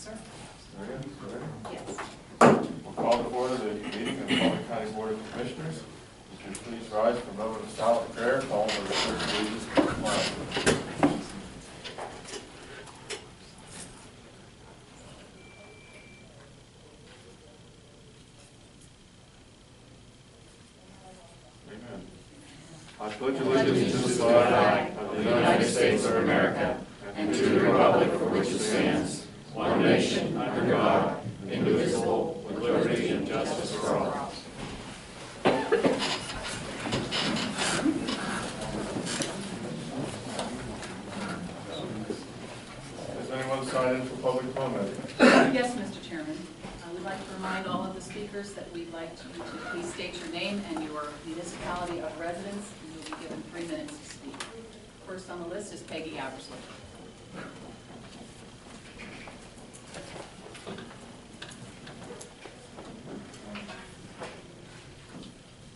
sir. Yes. We'll call to order the meeting of the Butler County Board of Commissioners. Would you please rise for a moment of silent prayer, calling for the Pledge of Allegiance to the flag. Amen. I pledge allegiance to the flag of the United States of America and to the republic for which it stands, one nation under God, indivisible, with liberty and justice for all. Has anyone signed in for public comment? Yes, Mr. Chairman. I would like to remind all of the speakers that we'd like you to please state your name and your municipality of residence, and you'll be given 3 minutes to speak. First on the list is Peggy Abersley.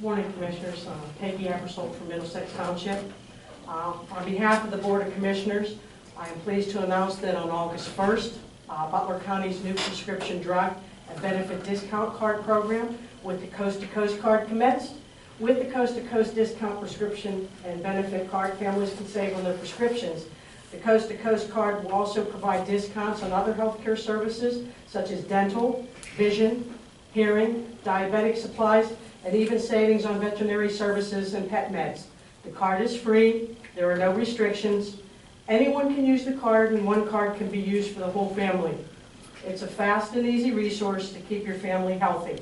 Morning, Commissioners. Peggy Abersold from Middlesex Township. On behalf of the Board of Commissioners, I am pleased to announce that on August 1st, Butler County's new prescription drug and benefit discount card program with the Coast to Coast card commenced. With the Coast to Coast discount prescription and benefit card, families can save on their prescriptions. The Coast to Coast card will also provide discounts on other healthcare services such as dental, vision, hearing, diabetic supplies, and even savings on veterinary services and pet meds. The card is free, there are no restrictions. Anyone can use the card, and one card can be used for the whole family. It's a fast and easy resource to keep your family healthy.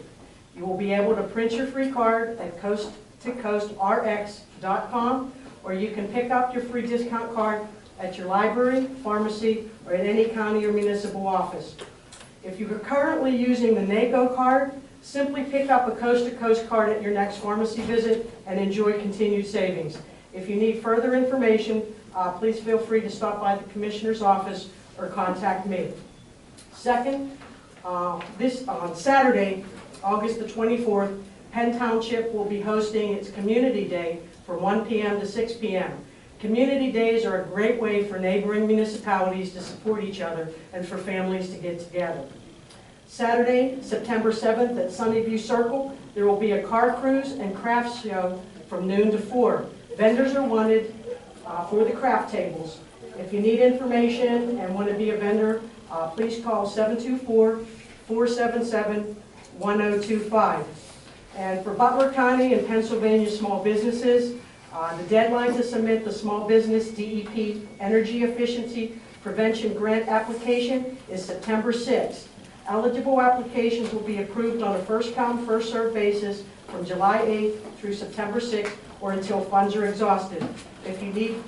You will be able to print your free card at coasttocoastrx.com, or you can pick up your free discount card at your library, pharmacy, or at any county or municipal office. If you are currently using the NACO card, simply pick up a Coast to Coast card at your next pharmacy visit and enjoy continued savings. If you need further information, please feel free to stop by the Commissioner's office or contact me. Second, on Saturday, August the 24th, Penn Township will be hosting its Community Day from 1 p.m. to 6 p.m. Community days are a great way for neighboring municipalities to support each other and for families to get together. Saturday, September 7th at Sunnyview Circle, there will be a car cruise and crafts show from noon to 4. Vendors are wanted for the craft tables. If you need information and want to be a vendor, please call 724-477-1025. And for Butler County and Pennsylvania small businesses, the deadline to submit the Small Business DEP Energy Efficiency Prevention Grant application is September 6th. Eligible applications will be approved on a first-come, first-served basis from July 8th through September 6th or until funds are exhausted. If you need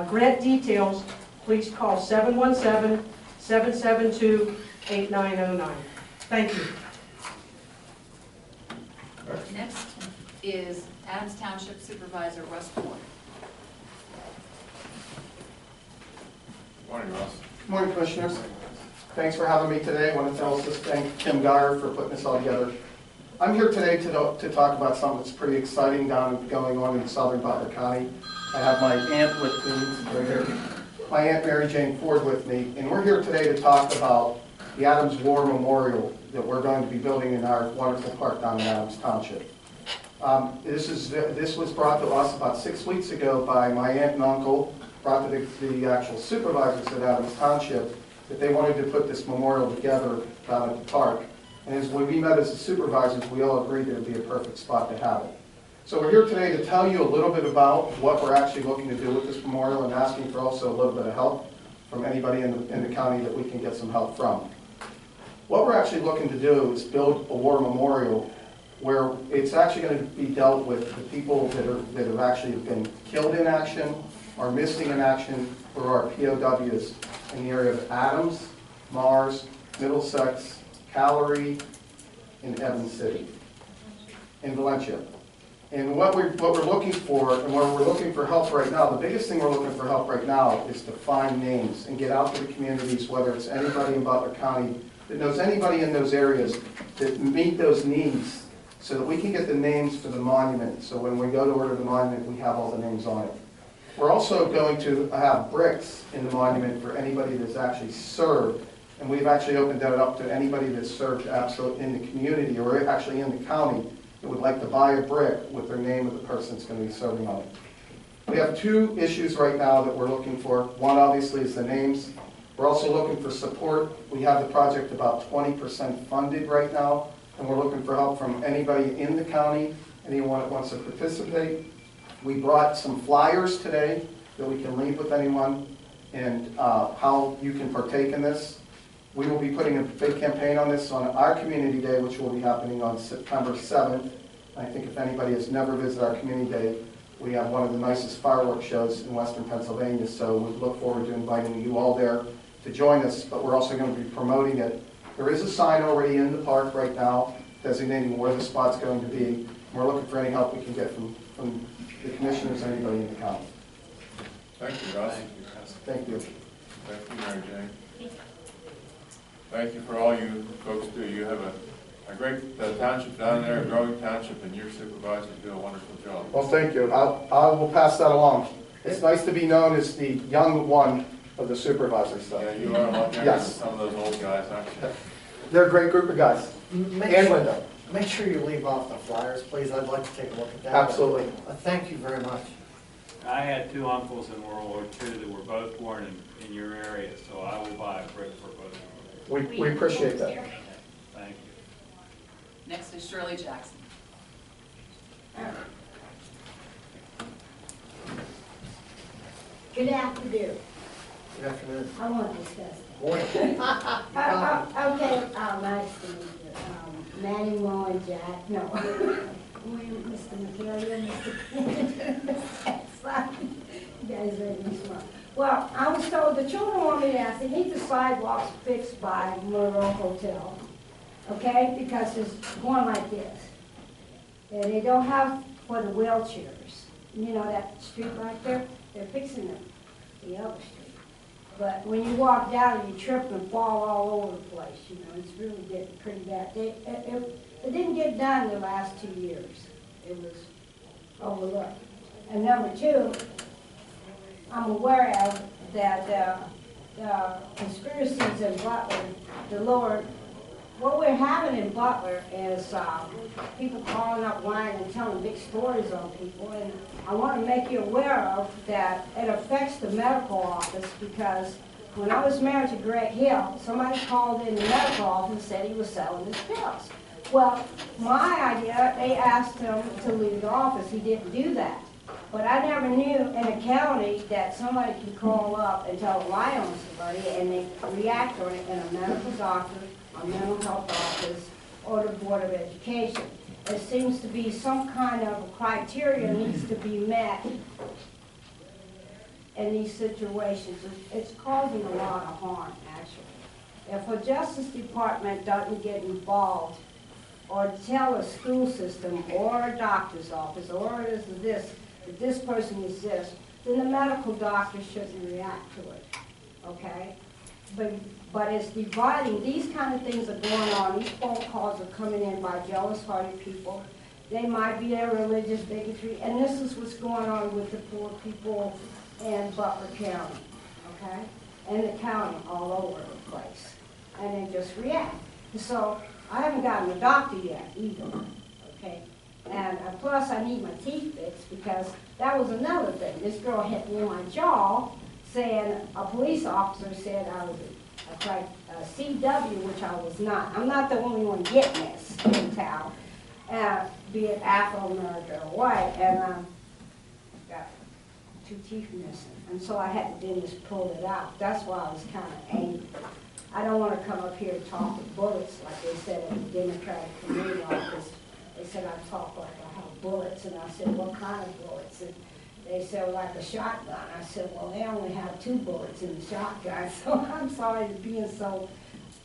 grant details, please call 717-772-8909. Thank you. Next is Adams Township Supervisor Russ Moore. Morning, Ross. Good morning, Commissioners. Thanks for having me today. I want to also thank Tim Geyer for putting this all together. I'm here today to talk about something that's pretty exciting going on in southern Butler County. I have my aunt with me, right here, my Aunt Mary Jane Ford with me, and we're here today to talk about the Adams War Memorial that we're going to be building in our wonderful park down in Adams Township. This was brought to us about 6 weeks ago by my aunt and uncle, brought to the actual supervisors at Adams Township, that they wanted to put this memorial together down at the park. And as when we met as the supervisors, we all agreed that it would be a perfect spot to have it. So we're here today to tell you a little bit about what we're actually looking to do with this memorial and asking for also a little bit of help from anybody in the county that we can get some help from. What we're actually looking to do is build a war memorial where it's actually going to be dealt with the people that have actually been killed in action or missing in action, or our POWs in the area of Adams, Mars, Middlesex, Callery, and Evans City, in Valencia. And what we're looking for, and where we're looking for help right now, the biggest thing we're looking for help right now is to find names and get out to the communities, whether it's anybody in Butler County that knows anybody in those areas that meet those needs, so that we can get the names for the monument. So when we go to order the monument, we have all the names on it. We're also going to have bricks in the monument for anybody that's actually served And we've actually opened that up to anybody that's served absolute in the community or actually in the county that would like to buy a brick with their name of the person that's going to be serving on it. We have two issues right now that we're looking for. One obviously is the names. We're also looking for support. We have the project about 20% funded right now, and we're looking for help from anybody in the county, anyone that wants to participate. We brought some flyers today that we can leave with anyone and how you can partake in this. We will be putting a big campaign on this on our Community Day, which will be happening on September 7th. I think if anybody has never visited our Community Day, we have one of the nicest fireworks shows in Western Pennsylvania, so we look forward to inviting you all there to join us, but we're also going to be promoting it. There is a sign already in the park right now designating where the spot's going to be. And we're looking for any help we can get from the commissioners, anybody in the county. Thank you, Russ. Thank you. Thank you, Mary Jane. Thank you for all you folks do. You have a great township down there, a growing township, and your supervisors do a wonderful job. Well, thank you. I will pass that along. It's nice to be known as the young one of the supervisors, though. Yeah, you are a lot younger than Yes. some of those old guys, aren't you? They're a great group of guys. And Linda. Make sure you leave off the flyers, please. I'd like to take a look at that. Absolutely. Thank you very much. I had two uncles in World War II that were both born in your area, so I will buy a brick for both of them. We appreciate that. Thank you. Next is Shirley Jackson. Good afternoon. Good afternoon. I want to discuss Morning. that. Okay, nice to meet you. Manny, Mo, and Jack, no. Mr. McCary, Mr. Simon. You guys make me smart. Well, I was told the children want me to ask, they need the sidewalks fixed by Monroe Hotel, okay? Because it's going like this. And they don't have for the wheelchairs. You know that street right there? They're fixing it, the other street. But when you walk down, you trip and fall all over the place, you know, it's really getting pretty bad. It didn't get done the last 2 years. It was overlooked. And number two, I'm aware of that the conspiracies in Butler, the lower, what we're having in Butler is people calling up lying and telling big stories on people. And I want to make you aware of that it affects the medical office, because when I was married to Greg Hill, somebody called in the medical office and said he was selling his pills. Well, my idea, they asked him to leave the office. He didn't do that. But I never knew in a county that somebody can call up and tell a lie on somebody and they react on it in a medical doctor, a mental health office, or the Board of Education. There seems to be some kind of criteria needs to be met in these situations. It's causing a lot of harm, actually. If a Justice Department doesn't get involved or tell a school system or a doctor's office or that this person is this, then the medical doctor shouldn't react to it, okay? But it's dividing. These kind of things are going on. These phone calls are coming in by jealous-hearted people. They might be a religious bigotry, and this is what's going on with the poor people in Butler County, okay? And the county all over the place. And they just react. So I haven't gotten a doctor yet either, okay? And plus I need my teeth fixed, because that was another thing. This girl hit me in my jaw saying a police officer said I was a CW, which I was not. I'm not the only one getting this in town, be it Afro-American or white, and got 2 teeth missing. And so I had the dentist pull it out. That's why I was kind of angry. I don't want to come up here and talk with bullets like they said at the Democratic Committee office. They said I talk like I have bullets, and I said, what kind of bullets? And they said, well, like a shotgun. I said, well, they only have 2 bullets in the shotgun, so I'm sorry for being so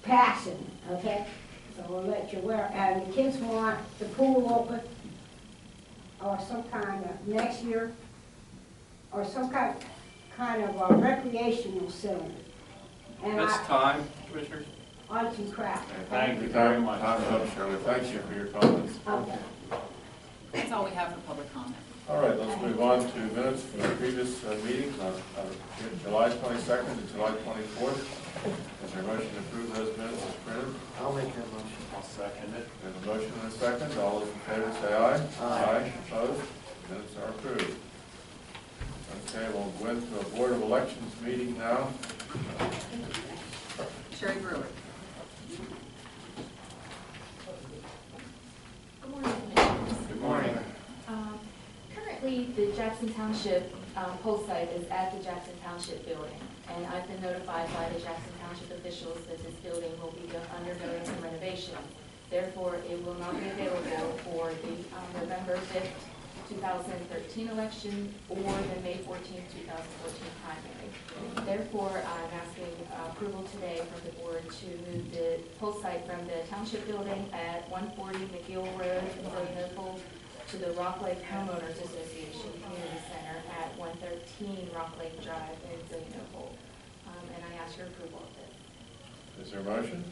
passionate, okay? So I'll let you wear. And the kids want the pool open, or some kind of, next year, or some kind of a recreational center. And This time, Commissioners? arts and crafts. Thank you very much. Time's up, Shirley. Thank you for your comments. Okay. That's all we have for public comment. All right, let's move on to minutes from the previous meetings on July 22nd and July 24th. Is there a motion to approve second it. We have a motion and a second. All those in favor say aye. Aye. Opposed? Minutes are approved. Okay, we'll go into a Board of Elections meeting now. Sherry Brewer. Good morning, Commissioners. Good morning. Currently, the Jackson Township poll site is at the Jackson Township building, and I've been notified by the Jackson Township officials that this building will be undergoing some renovation. Therefore, it will not be available for the November 5th, 2013 election or the May 14th, 2014 primary. Therefore, I'm asking approval today from the board to move the poll site from the Township building at 140 McGill Road in Zillionople to the Rock Lake Homeowners Association Community Center at 113 Rock Lake Drive in Zillionople. And I ask your approval of this. Is there a motion?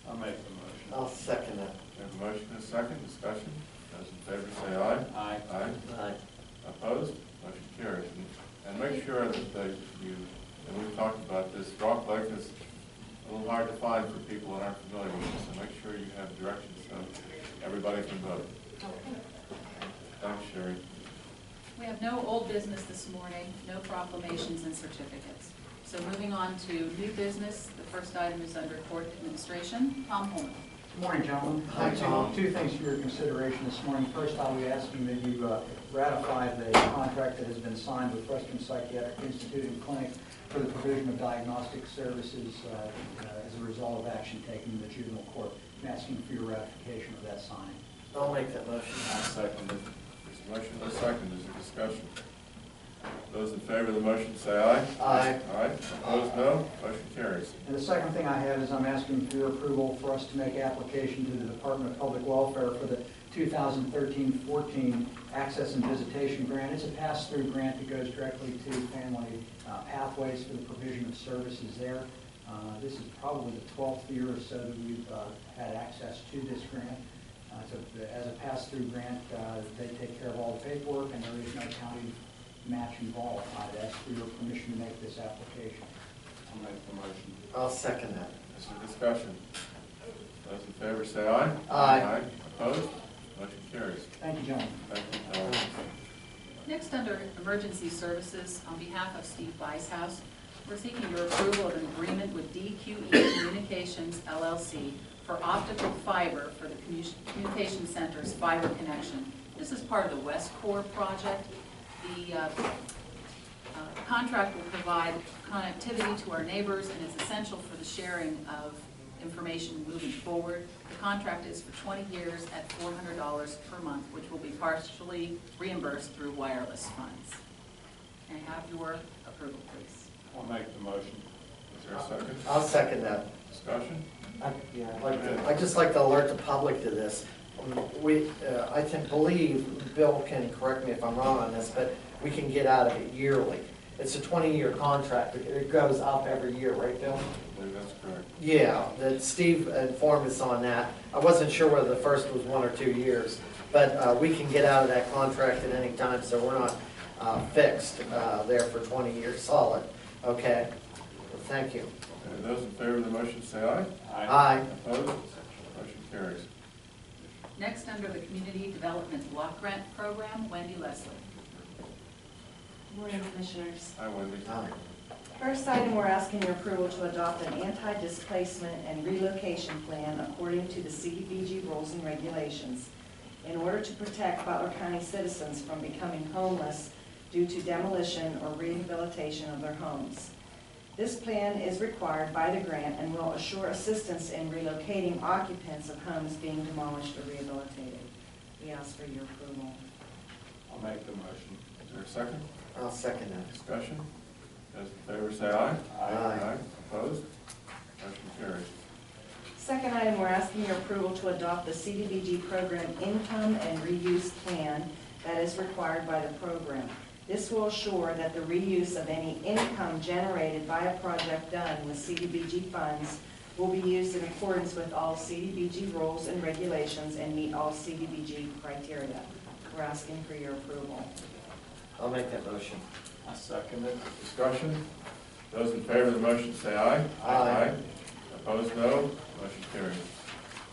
I'll make the motion. I'll second that. We have a motion and a second. Discussion. Those in favor say aye. Aye. Aye. Aye. Opposed? Motion carries. And make sure that and we've talked about this, Rock Lake is a little hard to find for people that aren't familiar with it, so make sure you have directions so everybody can vote. Okay. Thanks, Sherry. We have no old business this morning, no proclamations and certificates. So moving on to new business, the first item is under court administration. Tom Holman. Good morning, gentlemen. Hi, Tom. Two things for your consideration this morning. First, I'll be asking that you ratify the contract that has been signed with Western Psychiatric Institute and Clinic for the provision of diagnostic services as a result of action taken in the juvenile court. I'm asking for your ratification of that signing. I'll make that motion. I'll second it. There's a motion and a second. Is there discussion? Those in favor of the motion say aye. Aye. Aye. Opposed, no. Motion carries. And the second thing I have is I'm asking for your approval for us to make application to the Department of Public Welfare for the 2013-14 Access and Visitation Grant. It's a pass-through grant that goes directly to family pathways for the provision of services there. This is probably the 12th year or so that we've had access to this grant. As a pass-through grant, they take care of all the paperwork and there is no county match involved. I'd ask for your permission to make this application. I'll make the motion. I'll second that. Is there discussion? Those in favor say aye. Aye. Opposed? Motion carries. Thank you, gentlemen. Thank you, Tom. Next, under emergency services, on behalf of Steve Weishaus, we're seeking your approval of an agreement with DQE Communications LLC for optical fiber for the communication center's fiber connection. This is part of the West Core project. The contract will provide connectivity to our neighbors and is essential for the sharing of information moving forward. The contract is for 20 years at $400 per month, which will be partially reimbursed through wireless funds. Can I have your approval, please? I'll make the motion. Is there a second? I'll second that. Discussion? I'd just like to alert the public to this. I believe, Bill can correct me if I'm wrong on this, but we can get out of it yearly. It's a 20-year contract. It goes up every year, right, Bill? I believe that's correct. Yeah, that Steve informed us on that. I wasn't sure whether the first was 1 or 2 years, but we can get out of that contract at any time, so we're not fixed there for 20 years solid. Okay, well, thank you. Okay, those in favor of the motion say aye. Aye. Opposed? Motion carries. Next, under the Community Development Block Grant Program, Wendy Leslie. Morning, Commissioners. Hi, Wendy. Aye. First item, we're asking your approval to adopt an anti-displacement and relocation plan according to the CDBG rules and regulations in order to protect Butler County citizens from becoming homeless due to demolition or rehabilitation of their homes. This plan is required by the grant and will assure assistance in relocating occupants of homes being demolished or rehabilitated. We ask for your approval. I'll make the motion. Is there a second? I'll second that. Discussion? Those in favor say aye. Aye. Opposed? Motion carries. Second item, we're asking your approval to adopt the CDBG program income and reuse plan that is required by the program. This will assure that the reuse of any income generated by a project done with CDBG funds will be used in accordance with all CDBG rules and regulations and meet all CDBG criteria. We're asking for your approval. I'll make that motion. I second it. Discussion? Those in favor of the motion say aye. Aye. Opposed, no. Motion carries.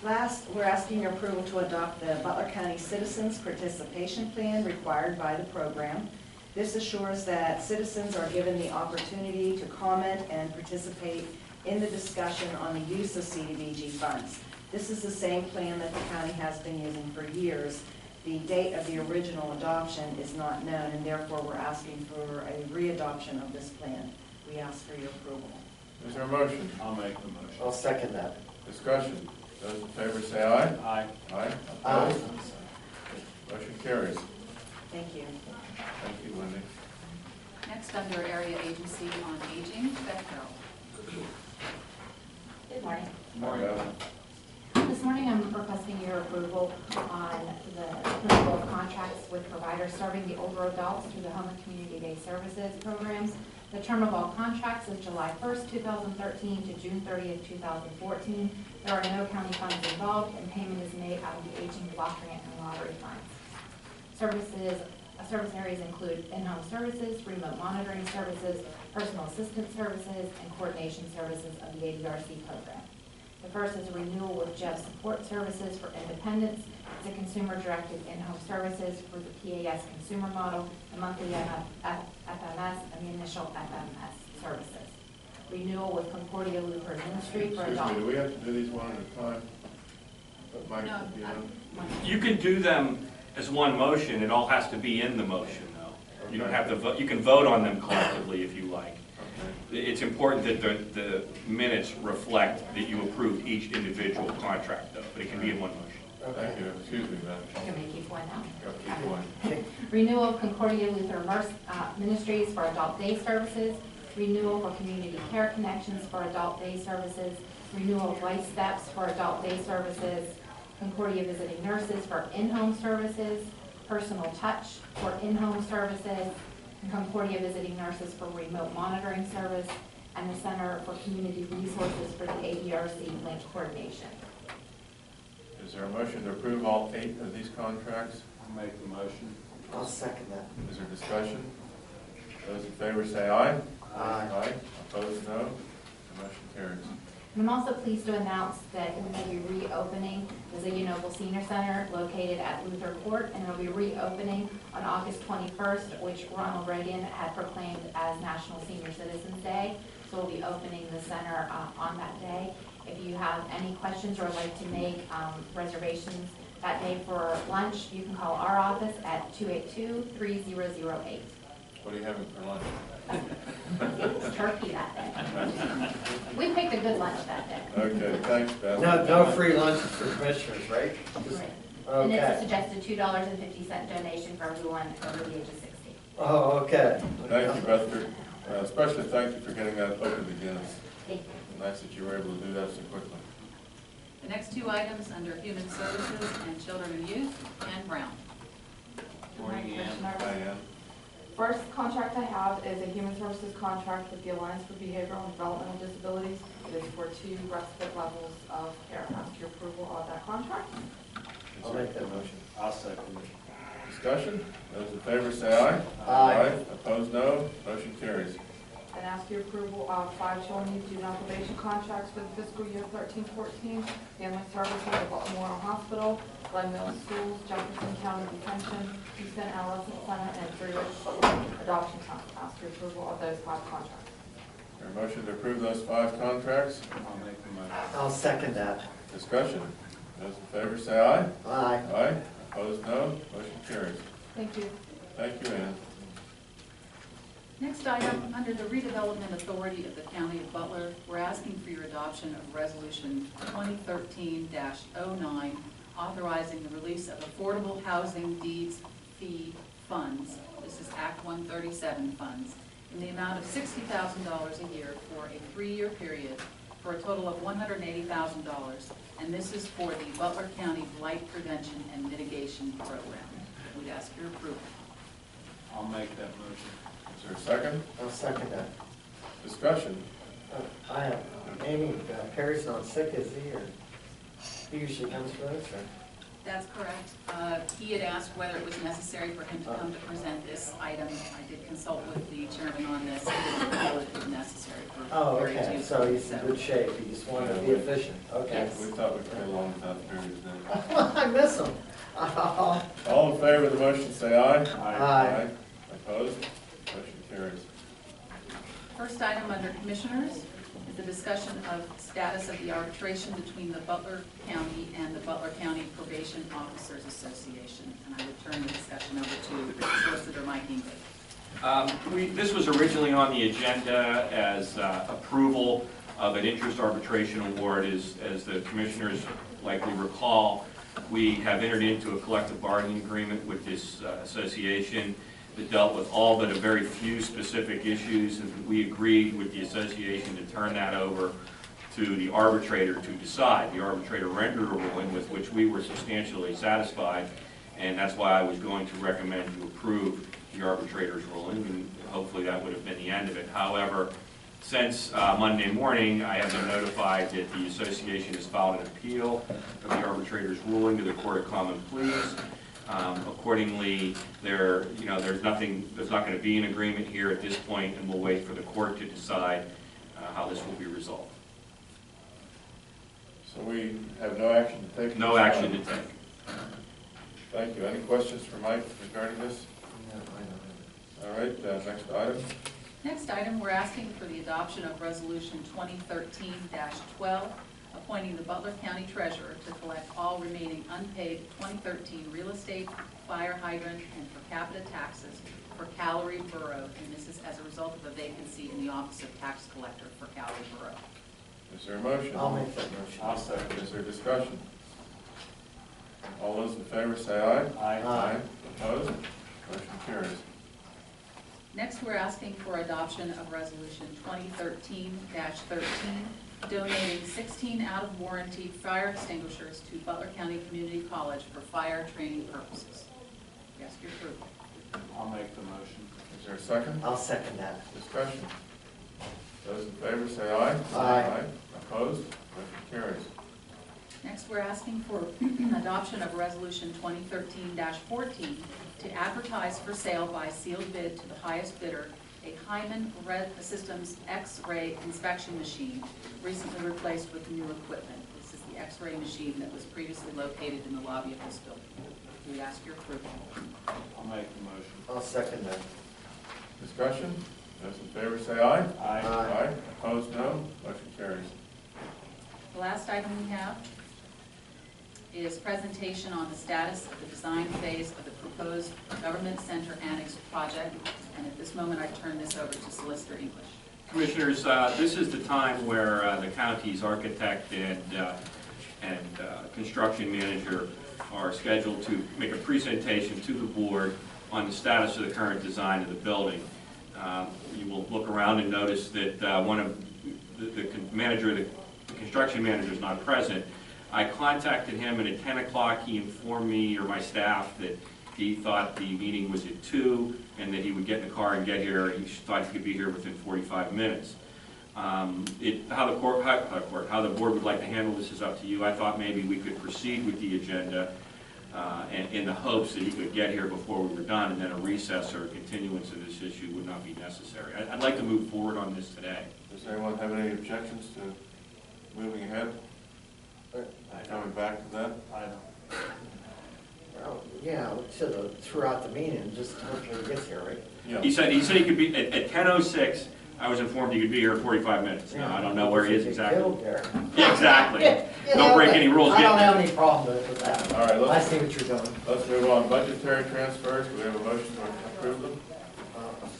Last, we're asking your approval to adopt the Butler County Citizens Participation Plan required by the program. This assures that citizens are given the opportunity to comment and participate in the discussion on the use of CDBG funds. This is the same plan that the county has been using for years. The date of the original adoption is not known, and therefore we're asking for a readoption of this plan. We ask for your approval. Is there a motion? I'll make the motion. I'll second that. Discussion. Those in favor say aye. Aye. Aye. Aye. Opposed? Motion carries. Thank you. Thank you, Wendy. Next, under Area Agency on Aging, Beth Carroll. Good morning. Morning. This morning, I'm requesting your approval on the approval of contracts with providers serving the older adults through the Home and Community Day Services programs. The term of all contracts is July 1st, 2013 to June 30th, 2014. There are no county funds involved, and payment is made out of the Aging Block Grant and Lottery funds. Service areas include in-home services, remote monitoring services, personal assistance services, and coordination services of the ADRC program. The first is a renewal with Jeff Support Services for Independence. It's a consumer-directed in-home services for the PAS consumer model, the monthly FMS, and the initial FMS services. Renewal with Concordia Lutheran Ministry for Excuse adult. me, do we have to do these one at a time? But Mike, No, you know? You can do them as one motion, it all has to be in the motion, though. You don't have to vote, you can vote on them collectively if you like. Okay. It's important that the minutes reflect that you approved each individual contract, though, but it can be in one motion. Thank you. Excuse me, Beth. Can we keep one now? Got keep going. Renewal of Concordia Lutheran Ministries for adult day services. Renewal for Community Care Connections for adult day services. Renewal of Life Steps for adult day services. Concordia Visiting Nurses for in-home services. Personal Touch for in-home services. And Concordia Visiting Nurses for remote monitoring service. And the Center for Community Resources for the ADRC link coordination. Is there a motion to approve all 8 of these contracts? I'll make the motion. I'll second that. Is there discussion? Those in favor say aye. Aye. Aye. Opposed, no. The motion carries. And I'm also pleased to announce that we will be reopening the Ziggy Noble Senior Center located at Luther Court, and it'll be reopening on August 21st, which Ronald Reagan had proclaimed as National Senior Citizens Day. So we'll be opening the center on that day. If you have any questions or would like to make reservations that day for lunch, you can call our office at 282-3008. What are you having for lunch? It's turkey that day. We picked a good lunch that day. Okay, thanks, Beth. No free lunches for commissioners, right? Right. And it's a Okay. suggested $2.50 donation for everyone over the age of 60. Oh, okay. Thank you, Beth, especially thank you for getting that opened again. Thank you. It's nice that you were able to do that so quickly. The next 2 items under Human Services and Children and Youth, Ann Brown. Morning, Ann. Diane? First contract I have is a human services contract with the Alliance for Behavioral and Developmental Disabilities. It is for 2 respite levels of care. Ask your approval of that contract. I'll make that motion. I'll second it. Discussion? Those in favor say aye. Aye. Opposed, no. Motion carries. And ask your approval of 5 children youth juvenile probation contracts for the fiscal year 13-14. Family Services of Baltimore Hospital, Glen Mills Schools, Jefferson County Detention, Houston Adolescent Center, and Three Ridge Adoption Center. Ask your approval of those 5 contracts. Is there a motion to approve those 5 contracts? I'll make the motion. I'll second that. Discussion? Those in favor say aye. Aye. Aye. Opposed, no. Motion carries. Thank you. Thank you, Ann. Next item, under the Redevelopment Authority of the County of Butler, we're asking for your adoption of Resolution 2013-09, authorizing the release of affordable housing deeds fee funds. This is Act 137 funds, in the amount of $60,000 a year for a 3-year period, for a total of $180,000. And this is for the Butler County Blight Prevention and Mitigation Program. We'd ask your approval. I'll make that motion. Is there a second? I'll second that. Discussion? I have, Amy, Perry's not sick, is he, or he usually comes for this, or? That's correct. He had asked whether it was necessary for him to come to present this item. I did consult with the chairman on this. He didn't feel it was necessary for Oh, Gary okay, to- so he's in good shape, he just wanted to be efficient, okay. Yes. We thought we'd play along without periods then. I miss him. All in favor of the motion, say aye. Aye. Opposed? Motion carries. First item under Commissioners is the discussion of status of the arbitration between the Butler County and the Butler County Probation Officers Association. And I would turn the discussion over to Solicitor Mike Ingley. This was originally on the agenda as approval of an interest arbitration award. As the Commissioners likely recall, we have entered into a collective bargaining agreement with this association that dealt with all but a very few specific issues, and we agreed with the association to turn that over to the arbitrator to decide. The arbitrator rendered a ruling with which we were substantially satisfied, and that's why I was going to recommend you approve the arbitrator's ruling, and hopefully that would have been the end of it. However, since Monday morning, I have been notified that the association has filed an appeal of the arbitrator's ruling to the Court of Common Pleas. Accordingly, there's not going to be an agreement here at this point, and we'll wait for the court to decide how this will be resolved. So we have no action to take? No action to take. Thank you. Any questions for Mike regarding this? All right, next item. Next item, we're asking for the adoption of Resolution 2013-12, appointing the Butler County Treasurer to collect all remaining unpaid 2013 real estate, fire hydrant, and per capita taxes for Calorie Borough, and this is as a result of a vacancy in the Office of Tax Collector for Calorie Borough. Is there a motion? I'll make that motion. I'll second. Is there discussion? All those in favor say aye. Aye. Opposed? Motion carries. Next, we're asking for adoption of Resolution 2013-13, donating 16 out-of-warranty fire extinguishers to Butler County Community College for fire training purposes. Yes, your approval. I'll make the motion. Is there a second? I'll second that. Discussion. Those in favor say aye. Aye. Opposed? Motion carries. Next, we're asking for adoption of Resolution 2013-14 to advertise for sale by sealed bid to the highest bidder a Hyman Red Systems X-ray inspection machine recently replaced with new equipment. This is the X-ray machine that was previously located in the lobby of this building. We ask your approval. I'll make the motion. I'll second that. Discussion. Those in favor say aye. Aye. Opposed, no. Motion carries. The last item we have is presentation on the status of the design phase of the proposed Government Center Annex project. And at this moment, I turn this over to Solicitor English. Commissioners, this is the time where the county's architect and construction manager are scheduled to make a presentation to the board on the status of the current design of the building. You will look around and notice that one of the construction manager is not present. I contacted him, and at 10 o'clock he informed me or my staff that he thought the meeting was at 2 and that he would get in the car and get here. He thought he could be here within 45 minutes. How the board would like to handle this is up to you. I thought maybe we could proceed with the agenda and in the hopes that he could get here before we were done, and then a recess or a continuance of this issue would not be necessary. I'd like to move forward on this today. Does anyone have any objections to moving ahead? Coming back to that? I don't. Well, yeah, throughout the meeting, just hopefully he gets here, right? Yeah. He said he could be at 10:06. I was informed he could be here in 45 minutes. Now, I don't know where he is exactly. Killed there. Yeah, exactly. Don't break any rules. I don't have any problem with that. All right, I see what you're doing. let's move on. Budgetary transfers, do we have a motion to approve them?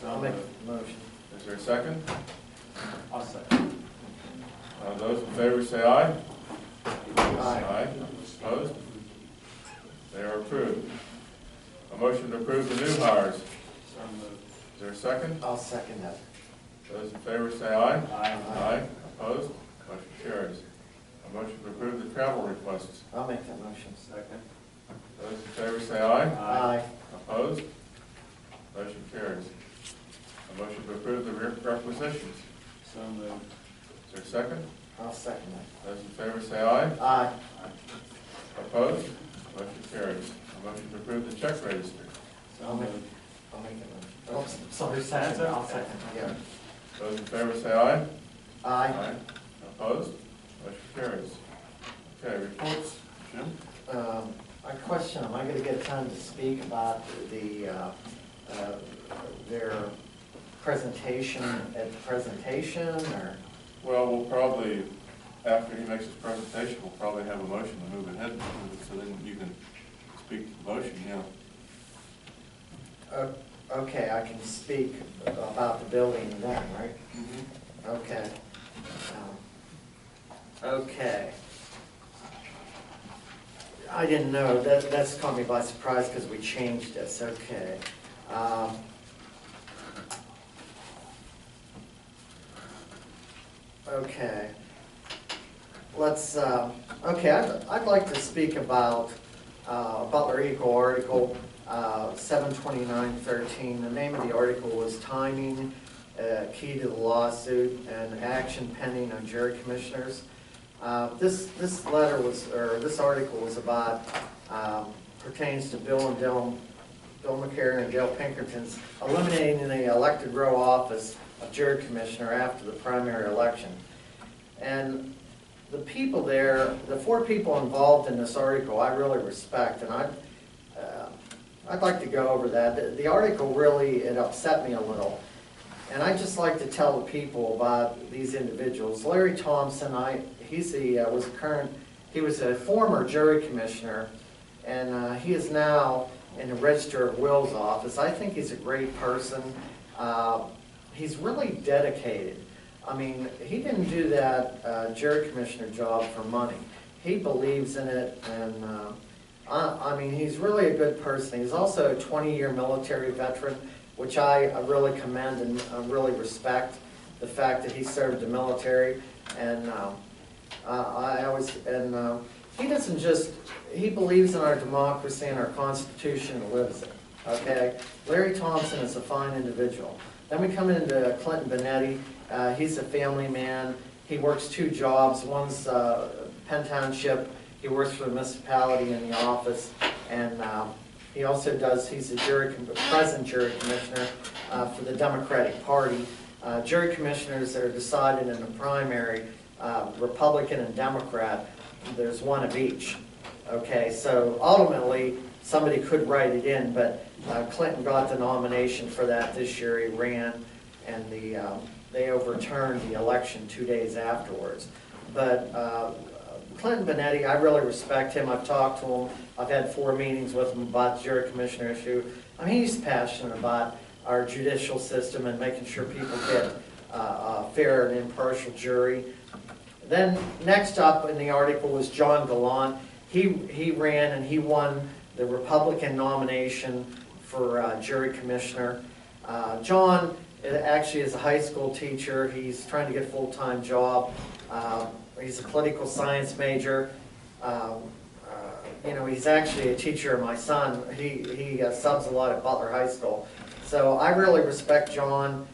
I'll make the motion. Is there a second? I'll second. Those in favor say aye. Aye. Opposed? They are approved. A motion to approve the new hires. So moved. Is there a second? I'll second that. Those in favor say aye. Aye. Opposed? Motion carries. A motion to approve the travel requests. I'll make that motion. Second. Those in favor say aye. Aye. Opposed? Motion carries. A motion to approve the requisitions. So moved. Is there a second? I'll second that. Those in favor say aye. Aye. Opposed? Motion carries. A motion to approve the check register. I'll make the motion. Oh, sorry, second, I'll second, yeah. Those in favor say aye. Aye. Opposed? Motion carries. Okay, reports, Jim? I question, am I gonna get time to speak about their presentation at the presentation, or? Well, we'll probably, after he makes his presentation, we'll probably have a motion to move ahead, so then you can speak to the motion, yeah. Okay, I can speak about the building then, right? Mm-hmm. Okay. Okay. I didn't know, that's caught me by surprise because we changed this, okay. Okay. Let's, okay, I'd like to speak about Butler Eagle article 72913. The name of the article was Timing, Key to the Lawsuit, and Action Pending on Jury Commissioners. This letter was, or this article was about, pertains to Bill McCarran and Dale Pinkerton's eliminating the elected row office of jury commissioner after the primary election. And the people there, the 4 people involved in this article, I really respect, and I'd like to go over that. The article really, it upset me a little. And I'd just like to tell the people about these individuals. Larry Thompson, he was a former jury commissioner, and he is now in the Register of Wills office. I think he's a great person. He's really dedicated. I mean, he didn't do that jury commissioner job for money. He believes in it, and I mean, he's really a good person. He's also a 20-year military veteran, which I really commend and really respect the fact that he served the military. And he doesn't just, he believes in our democracy and our Constitution and lives it, okay? Larry Thompson is a fine individual. Then we come into Clinton Benetti. He's a family man. He works 2 jobs. One's Penn Township. He works for the municipality in the office, and he also does, he's a present jury commissioner for the Democratic Party. Jury commissioners that are decided in the primary, Republican and Democrat, there's one of each. Okay, so ultimately, somebody could write it in, but Clinton got the nomination for that this year. He ran, and they overturned the election 2 days afterwards. But Clinton Benetti, I really respect him. I've talked to him. I've had 4 meetings with him about the jury commissioner issue. I mean, he's passionate about our judicial system and making sure people get a fair and impartial jury. Then next up in the article was John Gallant. He ran and he won the Republican nomination for jury commissioner. John actually is a high school teacher. He's trying to get a full-time job. He's a political science major. You know, he's actually a teacher of my son. He subs a lot at Butler High School. So I really respect John.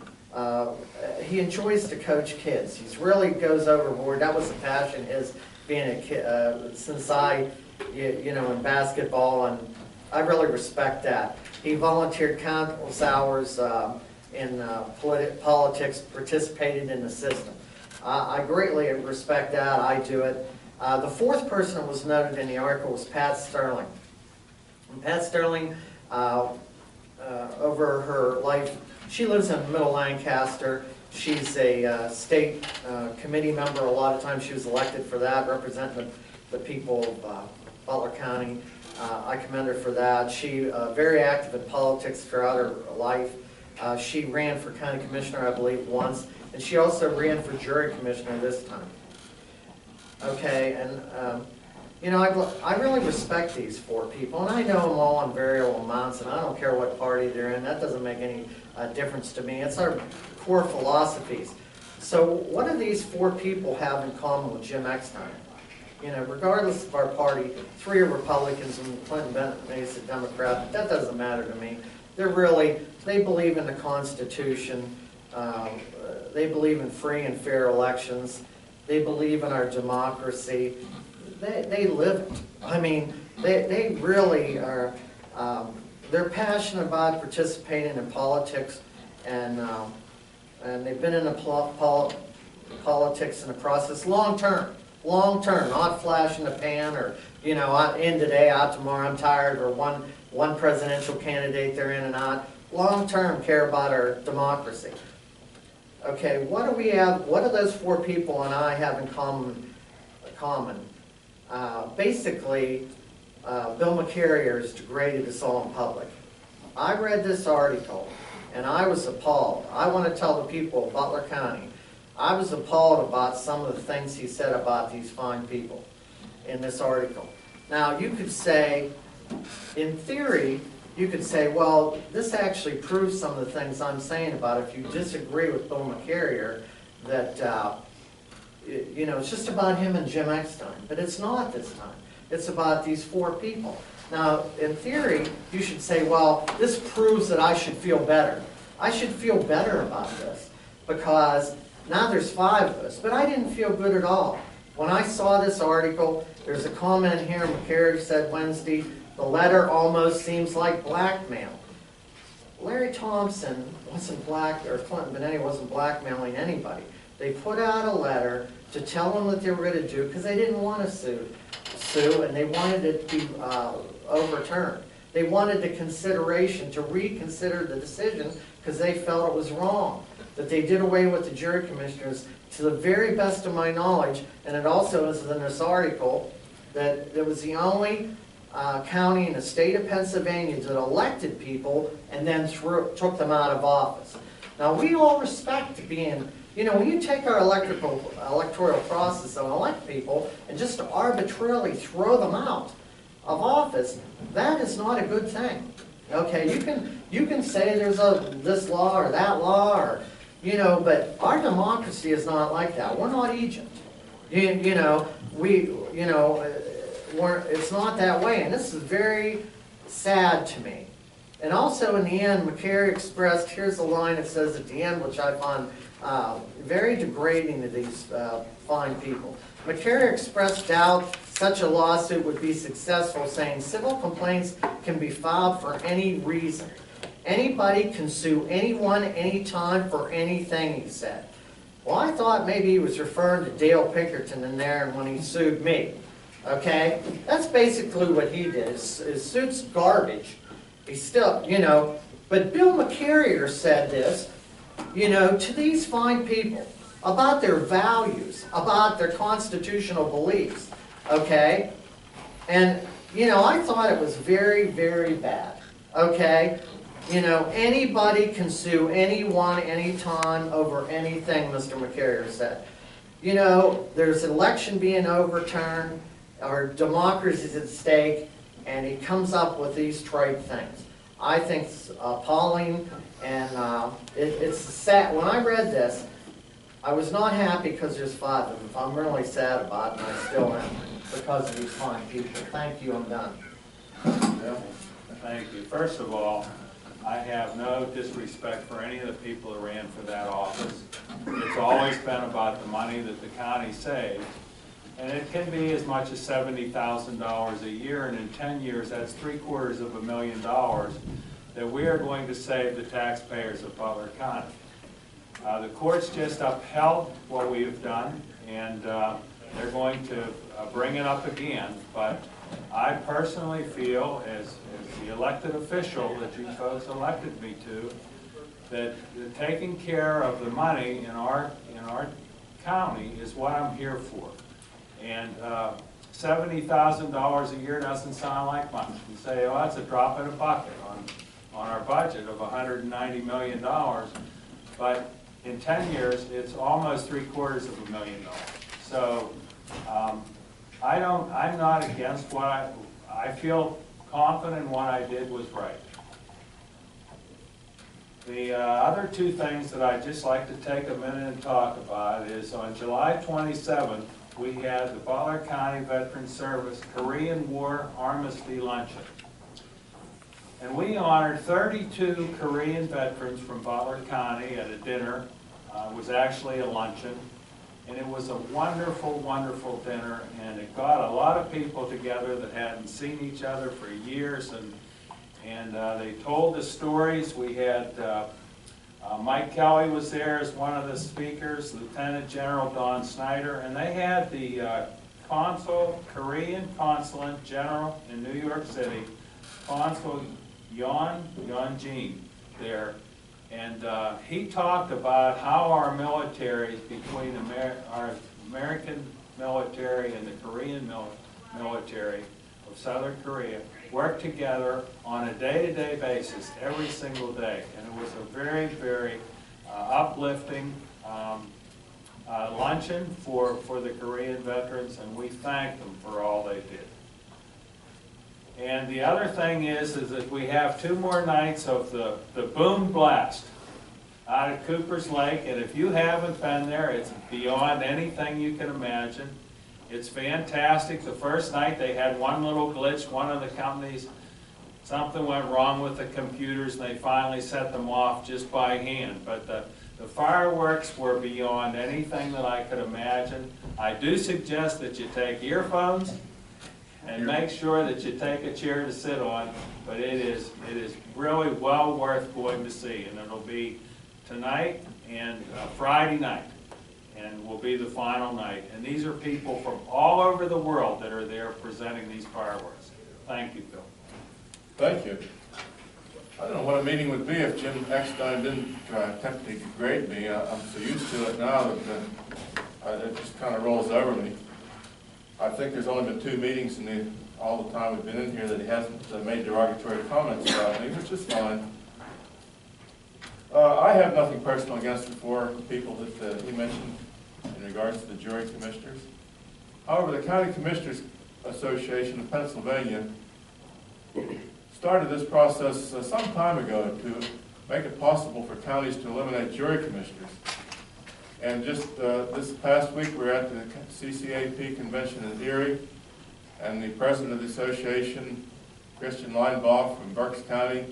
He enjoys to coach kids. He really goes overboard. That was a passion, his being a kid, since you know, in basketball, and I really respect that. He volunteered countless hours in politics, participated in the system. I greatly respect that. I do it. The 4th person that was noted in the article was Pat Sterling. And Pat Sterling, over her life, she lives in Middle Lancaster. She's a state committee member. A lot of times she was elected for that, representing the people of Butler County. I commend her for that. She very active in politics throughout her life. She ran for county commissioner, I believe, once, and she also ran for jury commissioner this time. Okay, and you know, I really respect these 4 people, and I know them all in variable amounts, and I don't care what party they're in. That doesn't make any difference to me. It's our core philosophies. So what do these 4 people have in common with Jim Eckstein? You know, regardless of our party, 3 are Republicans and Clinton Bennett is a Democrat, but that doesn't matter to me. They believe in the Constitution. They believe in free and fair elections. They believe in our democracy. They live it. I mean, They really are, they're passionate about participating in politics, and they've been in the politics in the process long term, not flash in the pan, or, you know, in today, out tomorrow, I'm tired, or one presidential candidate, they're in and out. Long term, care about our democracy. Okay, what do we have? What do those four people and I have in common? Basically, Bill McCarrier has degraded us all in public. I read this article, and I was appalled. I want to tell the people of Butler County, I was appalled about some of the things he said about these fine people in this article. Now, you could say, in theory, you could say, well, this actually proves some of the things I'm saying about if you disagree with Bill McCarrier, that, you know, it's just about him and Jim Eckstein. But it's not this time. It's about these four people. Now, in theory, you should say, well, this proves that I should feel better. I should feel better about this because now there's five of us. But I didn't feel good at all. When I saw this article, there's a comment here, McCarrier said Wednesday, the letter almost seems like blackmail. Larry Thompson wasn't or Clinton Benetti wasn't blackmailing anybody. They put out a letter to tell them what they were going to do because they didn't want to sue, and they wanted it to be overturned. They wanted the consideration to reconsider the decision because they felt it was wrong, that they did away with the jury commissioners. To the very best of my knowledge, and it also is in this article, that it was the only county in the state of Pennsylvania that elected people and then took them out of office. Now, we all respect being, you know, when you take our electoral process and elect people and just arbitrarily throw them out of office, that is not a good thing. Okay, you can say there's this law or that law, or, you know, but our democracy is not like that. We're not Egypt. You know, it's not that way, and this is very sad to me. And also in the end, McCarrier expressed, here's a line it says at the end, which I find very degrading to these fine people. McCarrier expressed doubt such a lawsuit would be successful, saying civil complaints can be filed for any reason. Anybody can sue anyone, anytime, for anything, he said. Well, I thought maybe he was referring to Dale Pinkerton in there and when he sued me. Okay? That's basically what he did. His suit's garbage. He's still, you know, but Bill McCarrier said this, you know, to these fine people about their values, about their constitutional beliefs. Okay? And, you know, I thought it was very, very bad. Okay? You know, anybody can sue anyone, anytime, over anything, Mr. McCarrier said. You know, there's an election being overturned, our democracy is at stake, and he comes up with these trite things. I think it's appalling, and it's sad. When I read this, I was not happy because there's five of them. I'm really sad about it, and I still am, because of these fine people. Thank you, I'm done. Yeah. Thank you. First of all, I have no disrespect for any of the people who ran for that office. It's always been about the money that the county saves. And it can be as much as $70,000 a year, and in 10 years, that's $750,000 that we are going to save the taxpayers of Butler County. The courts just upheld what we have done, and they're going to bring it up again. But I personally feel, as the elected official that you folks elected me to, that taking care of the money in our county is what I'm here for. And $70,000 a year doesn't sound like much. You say, oh, that's a drop in a bucket on our budget of $190 million. But in 10 years, it's almost $750,000. So I'm not against what I feel confident what I did was right. The other two things that I'd just like to take a minute and talk about is on July 27th, we had the Butler County Veterans Service Korean War Armistice Luncheon. And we honored 32 Korean veterans from Butler County at a dinner. It was actually a luncheon. And it was a wonderful, wonderful dinner, and it got a lot of people together that hadn't seen each other for years, and they told the stories. We had Mike Kelly was there as one of the speakers, Lieutenant General Don Snyder, and they had the Korean Consulate General in New York City, Consul Yeonjin there. And he talked about how our military, between our American military and the Korean military of Southern Korea, work together on a day-to-day basis, every single day. And it was a very, very uplifting luncheon for the Korean veterans, and we thank them for all they did. And the other thing is that we have 2 more nights of the Boom Blast out at Cooper's Lake, and if you haven't been there, it's beyond anything you can imagine. It's fantastic. The first night they had one little glitch. One of the companies, something went wrong with the computers, and they finally set them off just by hand. But the fireworks were beyond anything that I could imagine. I do suggest that you take earphones and make sure that you take a chair to sit on, but it is really well worth going to see, and it'll be tonight and Friday night, and will be the final night. And these are people from all over the world that are there presenting these fireworks. Thank you, Bill. Thank you. I don't know what a meeting would be if Jim Eckstein didn't attempt to grade me. I'm so used to it now that it just kind of rolls over me. I think there's only been 2 meetings in all the time we've been in here that he hasn't made derogatory comments about me, which is fine. I have nothing personal against the 4 people that he mentioned in regards to the jury commissioners. However, the County Commissioners Association of Pennsylvania started this process some time ago to make it possible for counties to eliminate jury commissioners. And just this past week, we were at the CCAP convention in Erie, and the president of the association, Christian Leinbach from Berks County,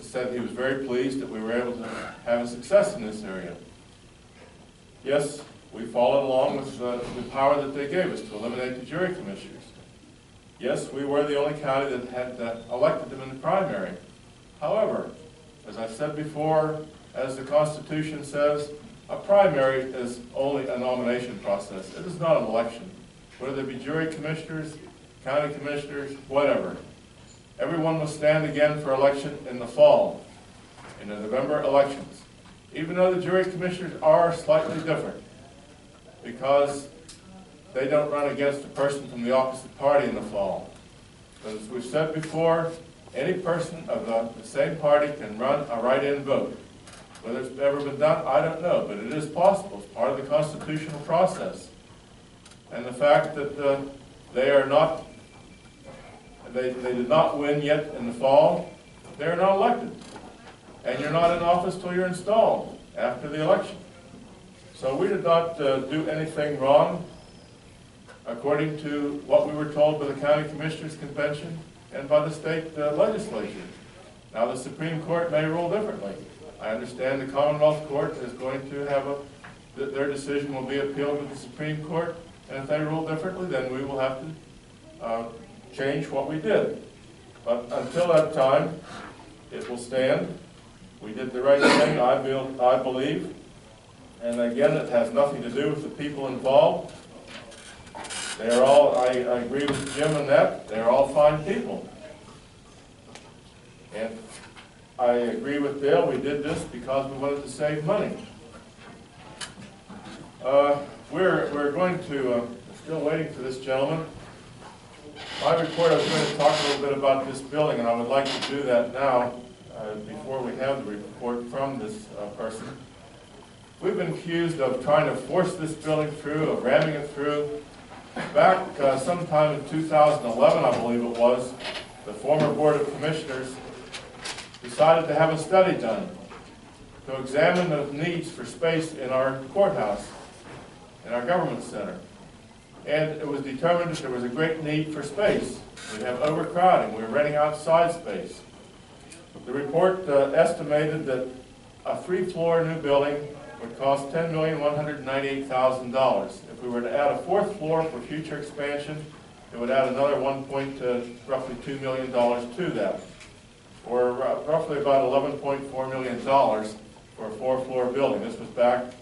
said he was very pleased that we were able to have a success in this area. Yes, we followed along with the power that they gave us to eliminate the jury commissioners. Yes, we were the only county that had elected them in the primary. However, as I've said before, as the Constitution says, a primary is only a nomination process. It is not an election. Whether they be jury commissioners, county commissioners, whatever. Everyone must stand again for election in the fall, in the November elections. Even though the jury commissioners are slightly different, because they don't run against a person from the opposite party in the fall. But as we've said before, any person of the same party can run a write-in vote. Whether it's ever been done, I don't know, but it is possible. It's part of the constitutional process. And the fact that they are not, they did not win yet in the fall, they are not elected. And you're not in office till you're installed after the election. So we did not do anything wrong according to what we were told by the County Commissioners Convention and by the state legislature. Now the Supreme Court may rule differently. I understand the Commonwealth Court is going to have their decision will be appealed to the Supreme Court, and if they rule differently, then we will have to change what we did. But until that time, it will stand. We did the right thing, I believe. And again, it has nothing to do with the people involved. They are all, I agree with Jim on that, they're all fine people. And I agree with Dale, we did this because we wanted to save money. We're going to, still waiting for this gentleman. My report, I was going to talk a little bit about this building, and I would like to do that now, before we have the report from this person. We've been accused of trying to force this building through, of ramming it through. Back sometime in 2011, I believe it was, the former Board of Commissioners decided to have a study done to examine the needs for space in our courthouse, in our government center. And it was determined that there was a great need for space. We have overcrowding. We're renting outside space. The report estimated that a 3-floor new building would cost $10,198,000. If we were to add a fourth floor for future expansion, it would add another roughly $2 million to that, or roughly about $11.4 million for a four-floor building. This was back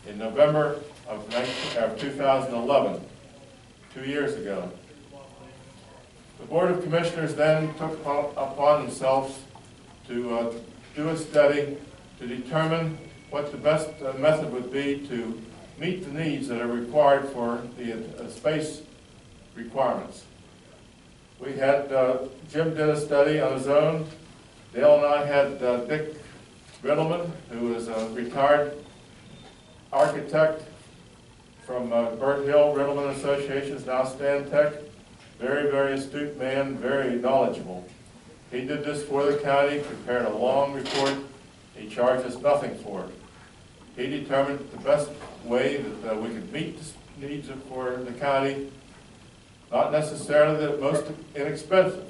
in November of 2011, 2 years ago. The Board of Commissioners then took upon themselves to do a study to determine what the best method would be to meet the needs that are required for the space requirements. We had, Jim did a study on his own. Dale and I had Dick Riddleman, who is a retired architect from Burt Hill Riddleman Associations, now Stantec. Very, very astute man, very knowledgeable. He did this for the county, prepared a long report. He charged us nothing for it. He determined the best way that we could meet the needs for the county, not necessarily the most inexpensive,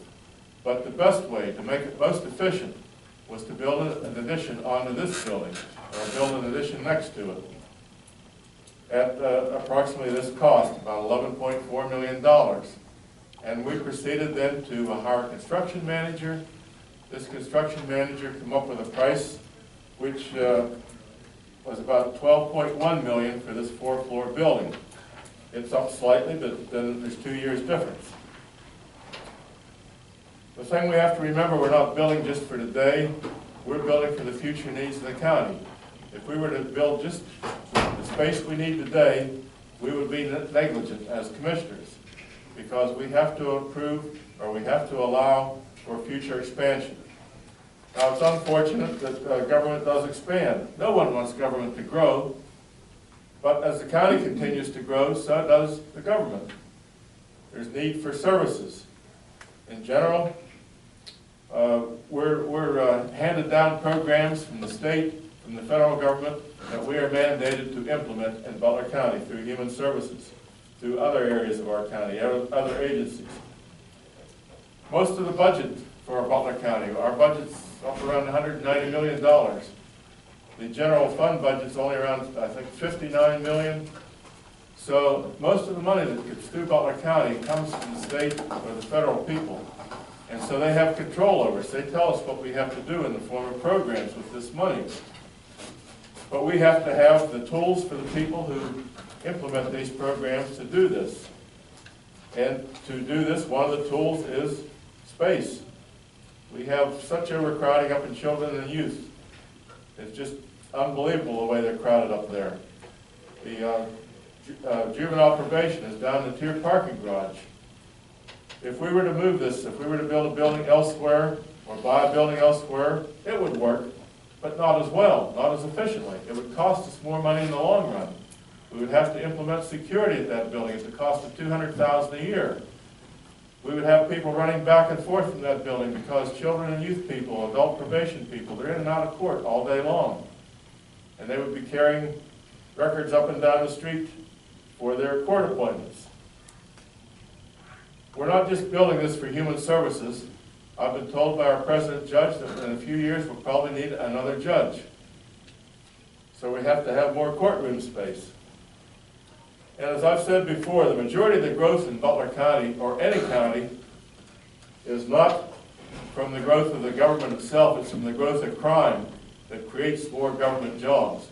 but the best way to make it most efficient was to build an addition onto this building, or build an addition next to it, at approximately this cost, about $11.4 million. And we proceeded then to hire a construction manager. This construction manager came up with a price which was about $12.1 million for this four-floor building. It's up slightly, but then there's 2 years difference. The thing we have to remember, we're not building just for today, we're building for the future needs of the county. If we were to build just the space we need today, we would be negligent as commissioners, because we have to approve, or we have to allow for future expansion. Now, it's unfortunate that government does expand. No one wants government to grow, but as the county continues to grow, so does the government. There's need for services. In general, we're handed down programs from the state, from the federal government, that we are mandated to implement in Butler County through human services, through other areas of our county, other agencies. Most of the budget for Butler County, our budget's up around $190 million. The general fund budget's only around, I think, $59 million. So most of the money that gets through Butler County comes from the state or the federal people. And so they have control over us. They tell us what we have to do in the form of programs with this money. But we have to have the tools for the people who implement these programs to do this. And to do this, one of the tools is space. We have such overcrowding up in children and youth. It's just unbelievable the way they're crowded up there. The juvenile probation is down in the tier parking garage. If we were to move this, if we were to build a building elsewhere or buy a building elsewhere, it would work, but not as well, not as efficiently. It would cost us more money in the long run. We would have to implement security at that building at the cost of $200,000 a year. We would have people running back and forth from that building because children and youth people, adult probation people, they're in and out of court all day long. And they would be carrying records up and down the street for their court appointments. We're not just building this for human services. I've been told by our president judge that in a few years we'll probably need another judge. So we have to have more courtroom space. And as I've said before, the majority of the growth in Butler County, or any county, is not from the growth of the government itself, it's from the growth of crime that creates more government jobs.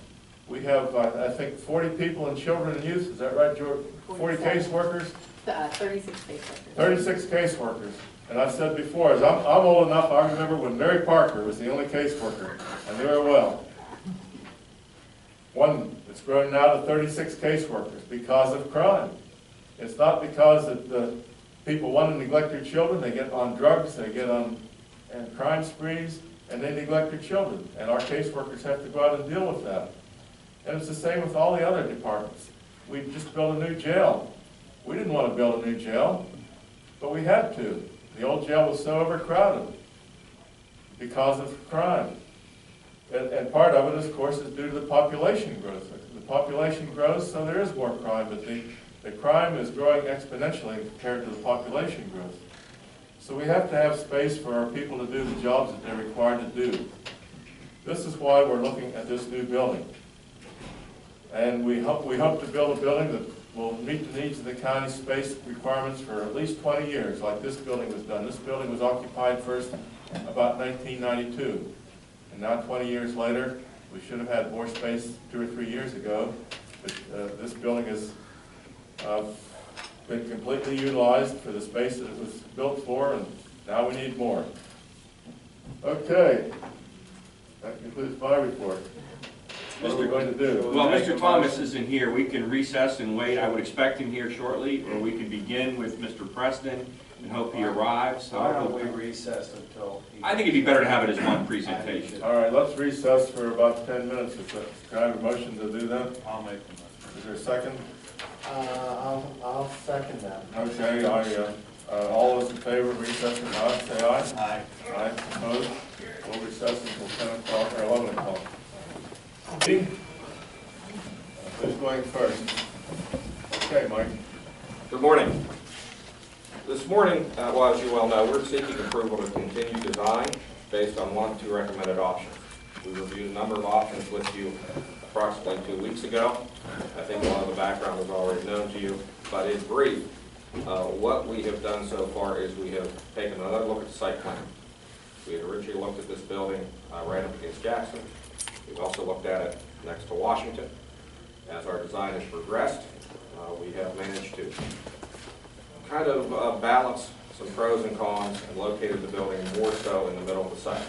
We have, I think, 40 people in children and youth, is that right, George? 40 caseworkers? 36 caseworkers. 36 caseworkers. And I've said before, as I'm old enough, I remember when Mary Parker was the only caseworker. I knew her well. It's grown now to 36 caseworkers because of crime. It's not because that the people want to neglect their children. They get on drugs, they get on crime sprees, and they neglect their children. And our caseworkers have to go out and deal with that. And it's the same with all the other departments. We just built a new jail. We didn't want to build a new jail, but we had to. The old jail was so overcrowded because of crime. And part of it, of course, is due to the population growth. The population grows, so there is more crime, but the crime is growing exponentially compared to the population growth. So we have to have space for our people to do the jobs that they're required to do. This is why we're looking at this new building. And we hope to build a building that will meet the needs of the county's space requirements for at least 20 years, like this building was done. This building was occupied first about 1992. And now 20 years later, we should have had more space 2 or 3 years ago, but this building has been completely utilized for the space that it was built for, and now we need more. Okay, that concludes my report. What are we going to do? Well, Mr. Thomas isn't here. We can recess and wait. I would expect him here shortly, or we can begin with Mr. Preston and hope he arrives. Why don't we recess until? I think it'd be better to have it as one presentation. All right, let's recess for about 10 minutes. Can I have a motion to do that? I'll make the motion. Is there a second? I'll second that. Okay, all those in favor of recessing, aye, say aye. Aye. Aye, opposed? We'll recess until 10 o'clock or 11 o'clock. Dean? Who's going first? Okay, Mike. Good morning. This morning, well, as you well know, we're seeking approval to continue design based on 1 of 2 recommended options. We reviewed a number of options with you approximately 2 weeks ago. I think a lot of the background was already known to you, but in brief, what we have done so far is we have taken another look at the site plan. We had originally looked at this building right up against Jackson. We've also looked at it next to Washington. As our design has progressed, we have managed to kind of balance some pros and cons and located the building more so in the middle of the site.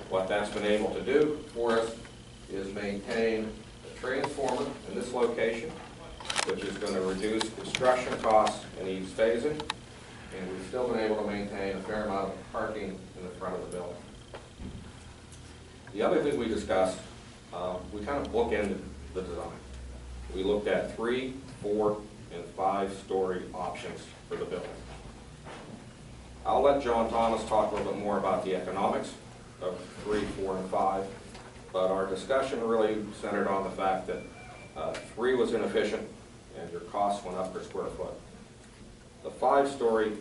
What that's been able to do for us is maintain a transformer in this location, which is going to reduce construction costs and ease phasing, and we've still been able to maintain a fair amount of parking in the front of the building. The other thing we discussed, we kind of bookended the design. We looked at 3, 4, and 5-story options for the building. I'll let John Thomas talk a little bit more about the economics of 3, 4, and 5, but our discussion really centered on the fact that 3 was inefficient and your costs went up per square foot. The 5-story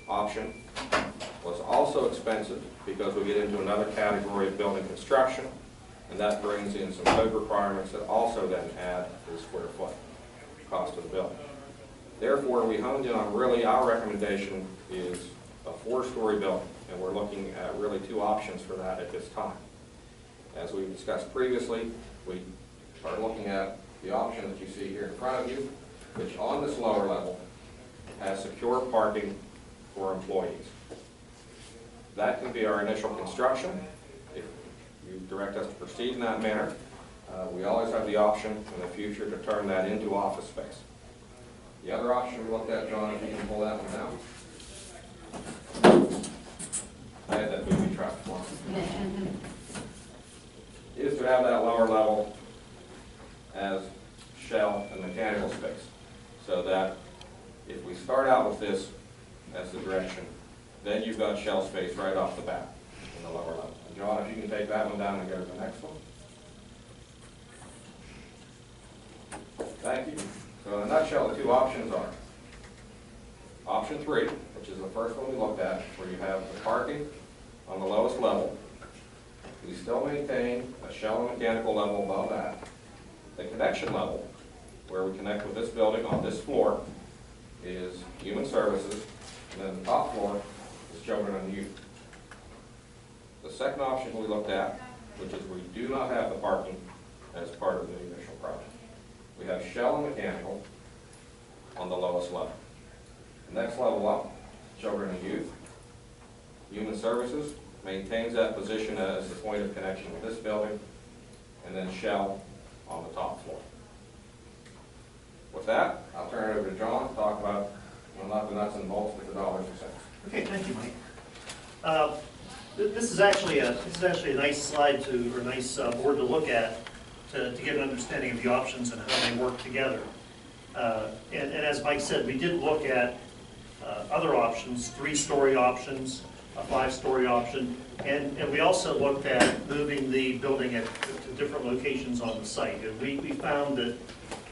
option was also expensive because we get into another category of building construction, and that brings in some code requirements that also then add to the square foot cost of the building. Therefore, we honed in on really our recommendation is a 4-story building, and we're looking at really 2 options for that at this time. As we discussed previously, we are looking at the option that you see here in front of you, which on this lower level has secure parking for employees. That can be our initial construction. If you direct us to proceed in that manner, we always have the option in the future to turn that into office space. The other option we looked at, John, if you can pull that one down. I had that movie truck for him. Is to have that lower level as shell and mechanical space, so that if we start out with this as the direction, then you've got shell space right off the bat in the lower level. And John, if you can take that one down and go to the next one. Thank you. So in a nutshell, the 2 options are option 3, which is the first one we looked at, where you have the parking on the lowest level. We still maintain a shell and mechanical level above that. The connection level, where we connect with this building on this floor, is human services, and then the top floor is children and youth. The second option we looked at, which is we do not have the parking as part of the initial project. We have shell and mechanical on the lowest level. The next level up, children and youth. Human services maintains that position as the point of connection with this building, and then shell on the top floor. With that, I'll turn it over to John to talk about, well, not the nuts and bolts, but the dollars and cents. Okay, thank you, Mike. This is actually a nice slide or a nice board to look at to get an understanding of the options and how they work together. And as Mike said, we did look at other options, 3-story options, a 5-story option, and we also looked at moving the building to different locations on the site. And we found that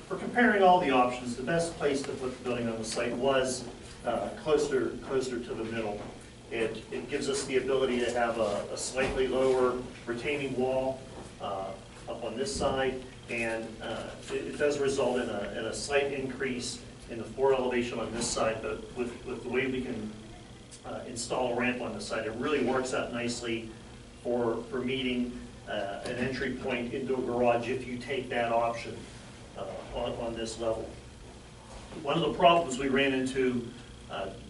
for comparing all the options, the best place to put the building on the site was closer to the middle. It gives us the ability to have a slightly lower retaining wall up on this side, And it does result in a slight increase in the floor elevation on this side, but with the way we can install a ramp on this side, it really works out nicely for meeting an entry point into a garage if you take that option on this level. One of the problems we ran into,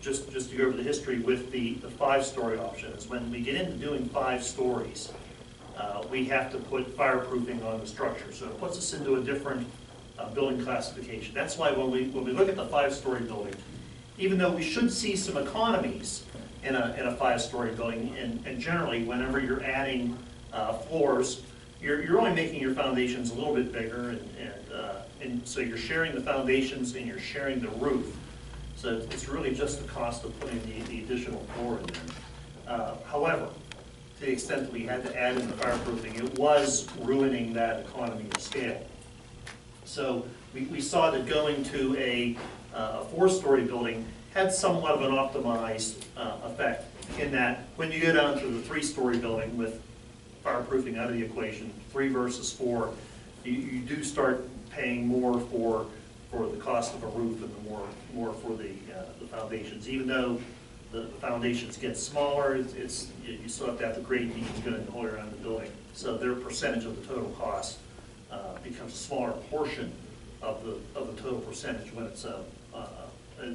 just to go over the history with the 5-story option, is when we get into doing 5 stories, we have to put fireproofing on the structure. So it puts us into a different building classification. That's why when we look at the 5-story building, even though we should see some economies in a 5-story building, and generally whenever you're adding floors, you're only making your foundations a little bit bigger, and so you're sharing the foundations and you're sharing the roof. So it's really just the cost of putting the additional floor in there. However, to the extent that we had to add in the fireproofing, it was ruining that economy of scale. So we saw that going to a 4-story building had somewhat of an optimized effect in that when you go down to the 3-story building with fireproofing out of the equation, 3 versus 4, you do start paying more for the cost of a roof and more for the foundations. Even though the foundations get smaller, you still have to have the grade beams going all around the building. So their percentage of the total cost becomes a smaller portion of the total percentage when it's an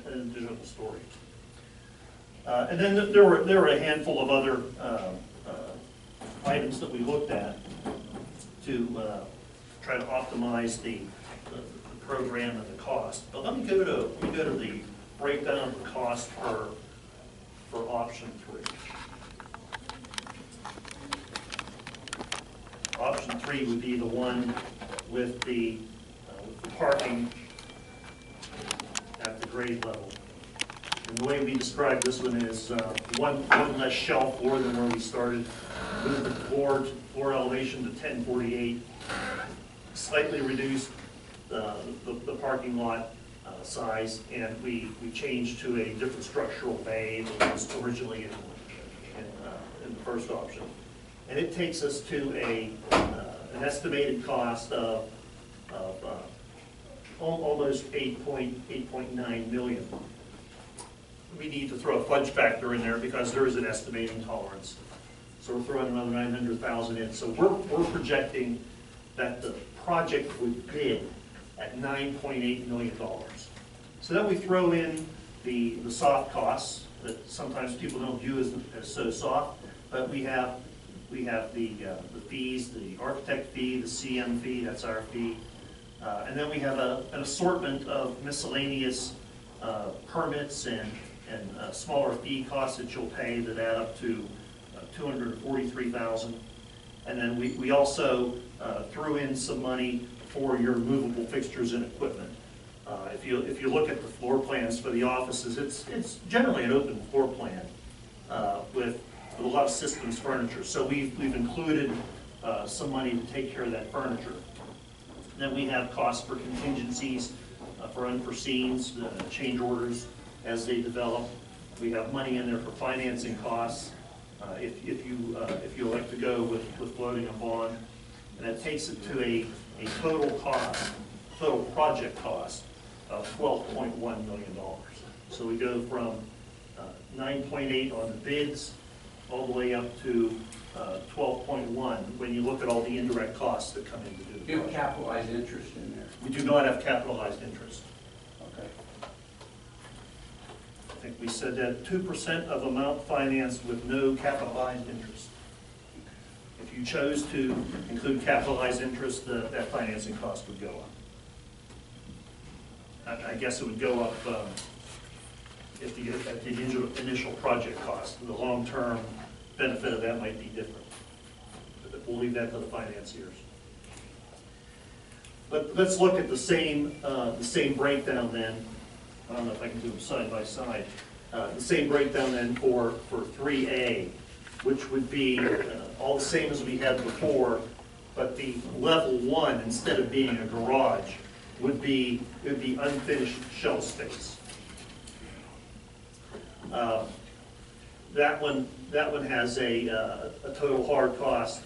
additional story. And then there were a handful of other items that we looked at to try to optimize the program and the cost. But let me go to the breakdown of the cost for option 3. Option 3 would be the one with the parking at the grade level. And the way we describe this one is one less shelf floor than where we started. Move the floor elevation to 1048, slightly reduced the parking lot size, and we changed to a different structural bay than was originally in the first option. And it takes us to an estimated cost of almost $8.9 million. We need to throw a fudge factor in there because there is an estimating tolerance. So we're throwing another $900,000 in. So we're projecting that the project would bid at $9.8 million. So then we throw in the soft costs that sometimes people don't view as so soft, but we have the fees, the architect fee, the CM fee, that's our fee, and then we have an assortment of miscellaneous permits and smaller fee costs that you'll pay that add up to $243,000. And then we also threw in some money for your movable fixtures and equipment. If you look at the floor plans for the offices, it's generally an open floor plan with a lot of systems furniture. So we've included some money to take care of that furniture. Then we have costs for contingencies, for unforeseens, change orders as they develop. We have money in there for financing costs if you elect to go with floating a bond. And that takes it to a total project cost of $12.1 million. So we go from 9.8 on the bids all the way up to 12.1 when you look at all the indirect costs that come into the Do you have capitalized interest in there? We do not have capitalized interest. Okay. I think we said that 2% of amount financed with no capitalized interest. If you chose to include capitalized interest, that financing cost would go up. I guess it would go up at the initial project cost. The long-term benefit of that might be different. But we'll leave that to the financiers. But let's look at the same breakdown then. I don't know if I can do them side by side. The same breakdown then for 3A, which would be all the same as we had before, but the level 1, instead of being a garage, would be unfinished shelf space. That one has a total hard cost.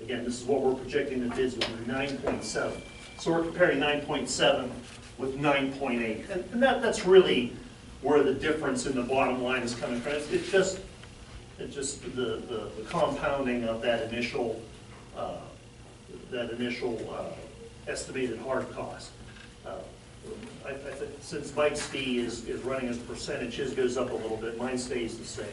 Again, this is what we're projecting the bids will be, 9.7. So we're comparing 9.7 with 9.8. And that's really where the difference in the bottom line is coming from. It's just the compounding of that initial estimated hard cost. I think since Mike's fee is running as a percentage, his goes up a little bit, mine stays the same.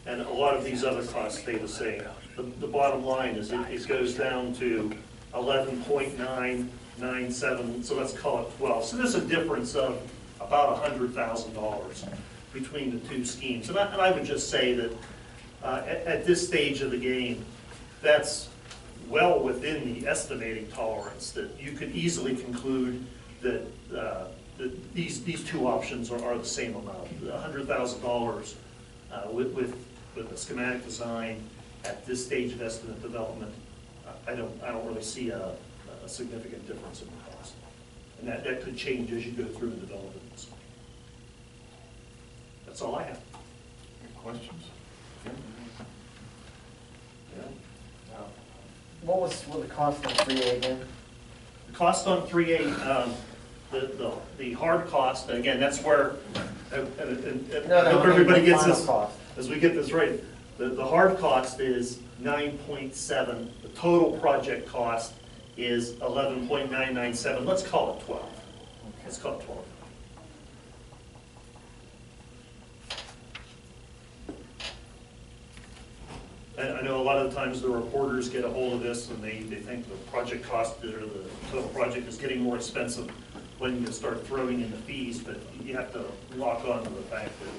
And a lot of these other costs stay the same. The bottom line is it goes down to 11.997, so let's call it 12. So there's a difference of about $100,000 between the two schemes. And I would just say that at this stage of the game, that's well within the estimating tolerance, that you could easily conclude that these two options are the same amount. $100,000 with a schematic design at this stage of estimate development, I don't really see a significant difference in the cost. And that could change as you go through the development. That's all I have. Any questions? Jim? Yeah? What was the cost on 3A again? The cost on 3A, the hard cost, and again, that's where, I hope everybody gets this, as we get this right. The hard cost is 9.7, the total project cost is 11.997, let's call it 12. Let's call it 12. And I know a lot of the times the reporters get a hold of this and they think the project cost or the total project is getting more expensive when you start throwing in the fees, but you have to lock on to the fact that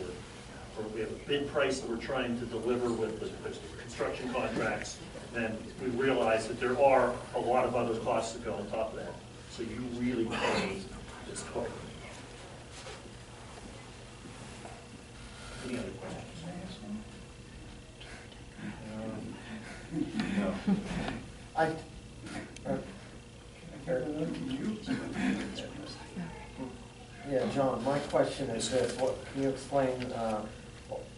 we have a bid price that we're trying to deliver with the construction contracts, and we realize that there are a lot of other costs that go on top of that. So you really pay this quote. Any other questions? No. Yeah, John, my question is this, can you explain,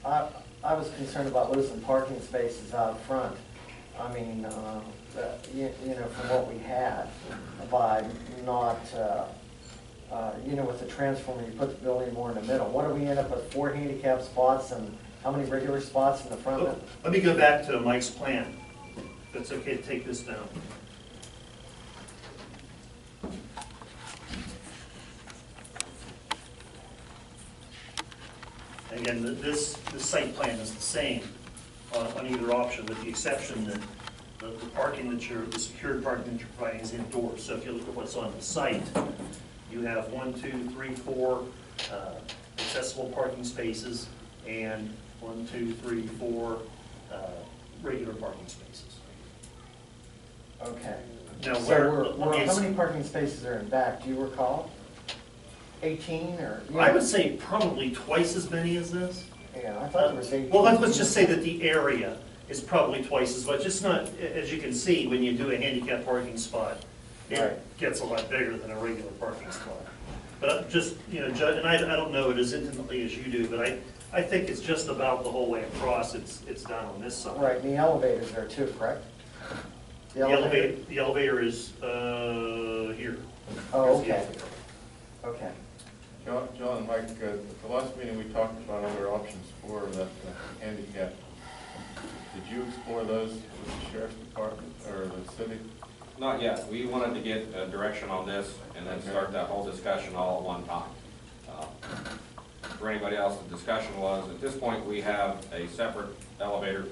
I was concerned about losing parking spaces out front. I mean, from what we had, by not, with the transformer, you put the building more in the middle. What do we end up with, 4 handicap spots and how many regular spots in the front? Let me go back to Mike's plan. If it's okay to take this down. Again, this site plan is the same on either option, with the exception that the parking the secured parking that you're providing is indoors. So if you look at what's on the site, you have 1, 2, 3, 4 accessible parking spaces and 1, 2, 3, 4 regular parking spaces. Okay. Now, how many parking spaces are in back? Do you recall? 18 or? Yeah. I would say probably twice as many as this. Yeah, I thought there was 18. Well, let's just say that the area is probably twice as much. It's not, as you can see, when you do a handicap parking spot, it gets a lot bigger than a regular parking spot. But just, Judge, and I don't know it as intimately as you do, but I think it's just about the whole way across. It's done on this side. Right, and the elevator's there too, correct? The elevator is here. Oh, okay. Okay. John and Mike, at the last meeting we talked about other options for that handicap. Did you explore those with the sheriff's department or the city? Not yet. We wanted to get direction on this and then start that whole discussion all at one time. For anybody else, the discussion was, at this point, we have a separate elevator,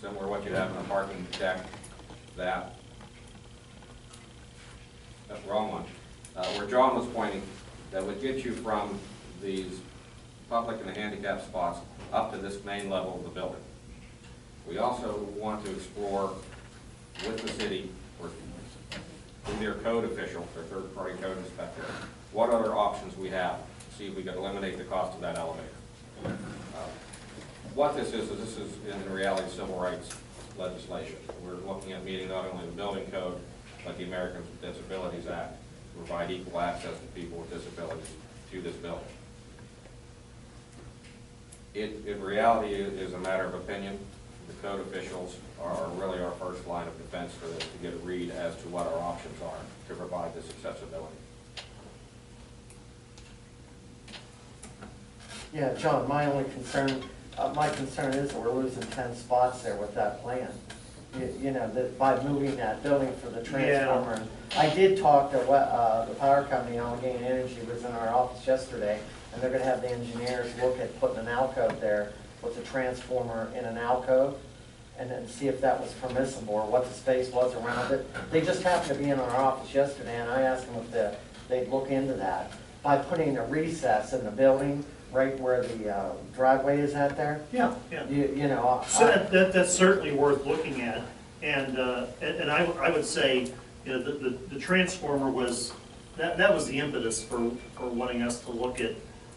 similar to what you have in a parking deck, that's the wrong one. Where John was pointing, that would get you from these public and the handicap spots up to this main level of the building. We also want to explore with the city, or through their code official, their third-party code inspector, what other options we have to see if we can eliminate the cost of that elevator. What this is in reality civil rights legislation. We're looking at meeting not only the building code, but the Americans with Disabilities Act, to provide equal access to people with disabilities to this building. It in reality is a matter of opinion. the code officials are really our first line of defense for this, to get a read as to what our options are to provide this accessibility. Yeah, John, my only concern, my concern is that we're losing 10 spots there with that plan. You know, that by moving that building for the transformer. I did talk to the power company, Allegheny Energy, was in our office yesterday, and they're gonna have the engineers look at putting an alcove there with the transformer in an alcove, and then see if that was permissible or what the space was around it. They just happened to be in our office yesterday, and I asked them if they'd look into that. By putting a recess in the building, right where the driveway is at there. Yeah. You know. So that's certainly worth looking at, and I would say, you know, the transformer was, that was the impetus for wanting us to look at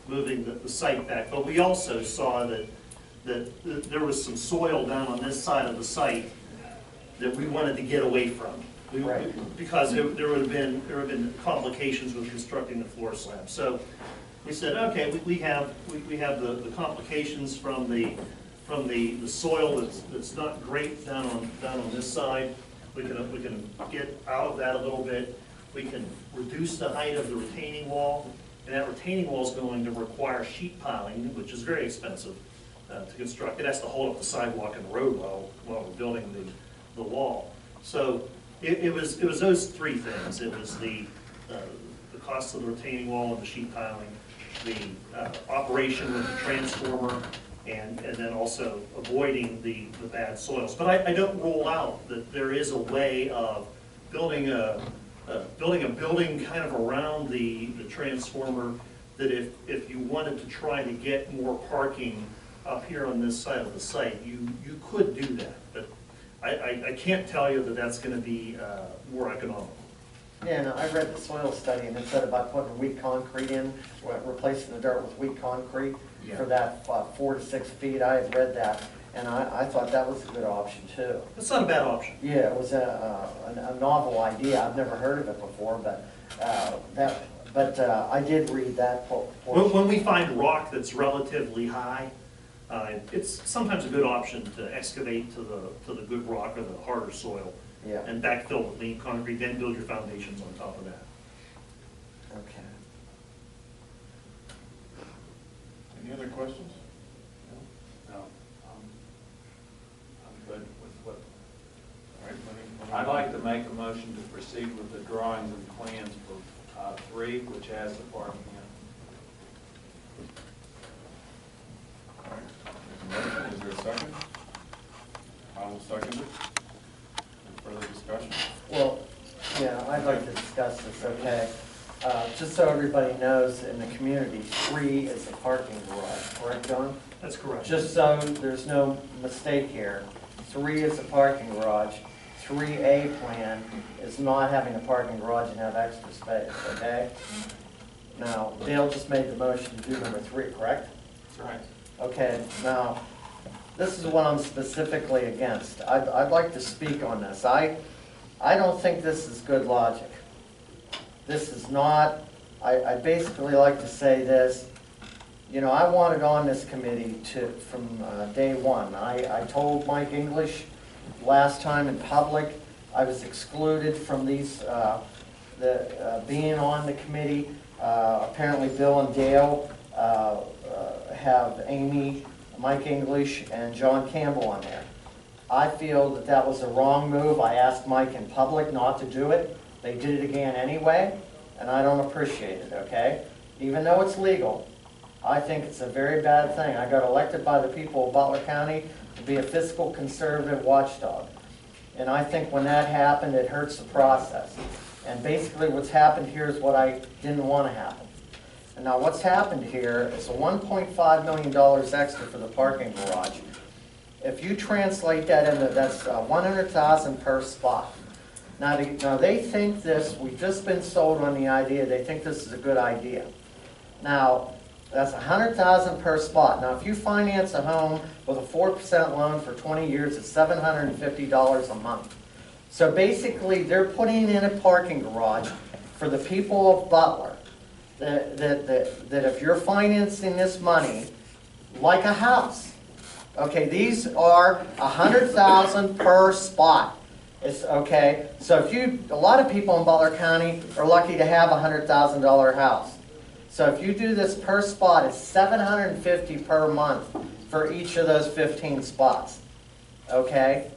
moving the site back. But we also saw that there was some soil down on this side of the site that we wanted to get away from. Because there would have been complications with constructing the floor slab. So we said, okay, we have the complications from the soil that's not great down on this side. We can get out of that a little bit. We can reduce the height of the retaining wall, and that retaining wall is going to require sheet piling, which is very expensive to construct. It has to hold up the sidewalk and the road while we're building the wall. So it was those three things. It was the cost of the retaining wall and the sheet piling, the operation with the transformer, and then also avoiding the bad soils. But I don't rule out that there is a way of building a building kind of around the transformer, that if you wanted to try to get more parking up here on this side of the site, you could do that. But I can't tell you that that's going to be more economical. Yeah, no, I read the soil study, and it said about putting weak concrete in, replacing the dirt with weak concrete for that 4 to 6 feet. I had read that, and I thought that was a good option too. That's not a bad option. Yeah, it was a novel idea. I've never heard of it before, but I did read that portion. When we find rock that's relatively high, it's sometimes a good option to excavate to the good rock or the harder soil. Yeah. And backfill with lean concrete, then build your foundations on top of that. Okay. Any other questions? No, I'm good with what. All right, I'd like to make a motion to proceed with the drawings and plans for 3, which has the parking in it. All right, there's a motion. Is there a second? I will second it. Further discussion? Well, yeah, I'd like to discuss this, okay? Just so everybody knows, in the community, 3 is a parking garage, correct, John? That's correct. Just so there's no mistake here, 3 is a parking garage. 3A plan is not having a parking garage and have extra space, okay? Now, Dale just made the motion to do number 3, correct? That's right. Okay, now, this is what I'm specifically against. I'd like to speak on this. I don't think this is good logic. This is not, I basically like to say this, you know, I wanted on this committee from day one. I told Mike English last time in public, I was excluded from these, being on the committee. Apparently Bill and Dale have Amy, Mike English, and John Campbell on there. I feel that that was a wrong move. I asked Mike in public not to do it. They did it again anyway, and I don't appreciate it, okay? Even though it's legal, I think it's a very bad thing. I got elected by the people of Butler County to be a fiscal conservative watchdog. And I think when that happened, it hurts the process. And basically what's happened here is what I didn't want to happen. And now what's happened here is a $1.5 million extra for the parking garage. If you translate that into, that's $100,000 per spot. Now they think this, we've just been sold on the idea, they think this is a good idea. Now, that's $100,000 per spot. Now, if you finance a home with a 4% loan for 20 years, it's $750 a month. So basically, they're putting in a parking garage for the people of Butler. That if you're financing this money like a house, Okay, these are $100,000 per spot. It's okay. So a lot of people in Butler County are lucky to have a $100,000 house. So if you do this per spot, it's $750 per month for each of those 15 spots. Okay?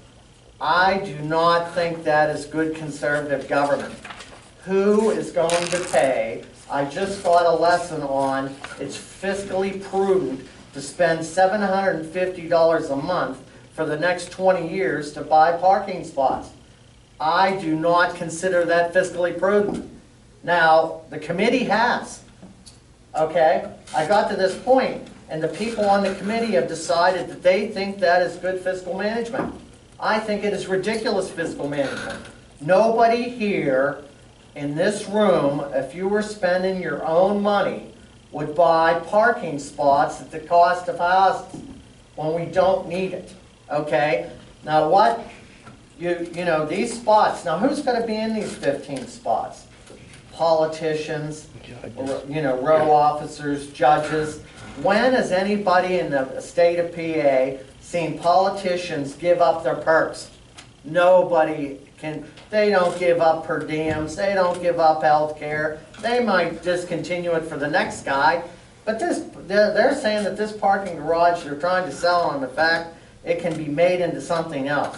I do not think that is good conservative government. Who is going to pay? I just got a lesson on it's fiscally prudent to spend $750 a month for the next 20 years to buy parking spots. I do not consider that fiscally prudent. Now, the committee has. Okay? I got to this point, and the people on the committee have decided that they think that is good fiscal management. I think it is ridiculous fiscal management. Nobody here in this room, if you were spending your own money, would buy parking spots at the cost of houses when we don't need it. Okay? Now what, you know, these spots, now who's going to be in these 15 spots? Politicians, you know, row officers, judges. When has anybody in the state of PA seen politicians give up their perks? Nobody can. They don't give up per diems. They don't give up health care. They might discontinue it for the next guy. But they're saying that this parking garage they're trying to sell on the fact it can be made into something else.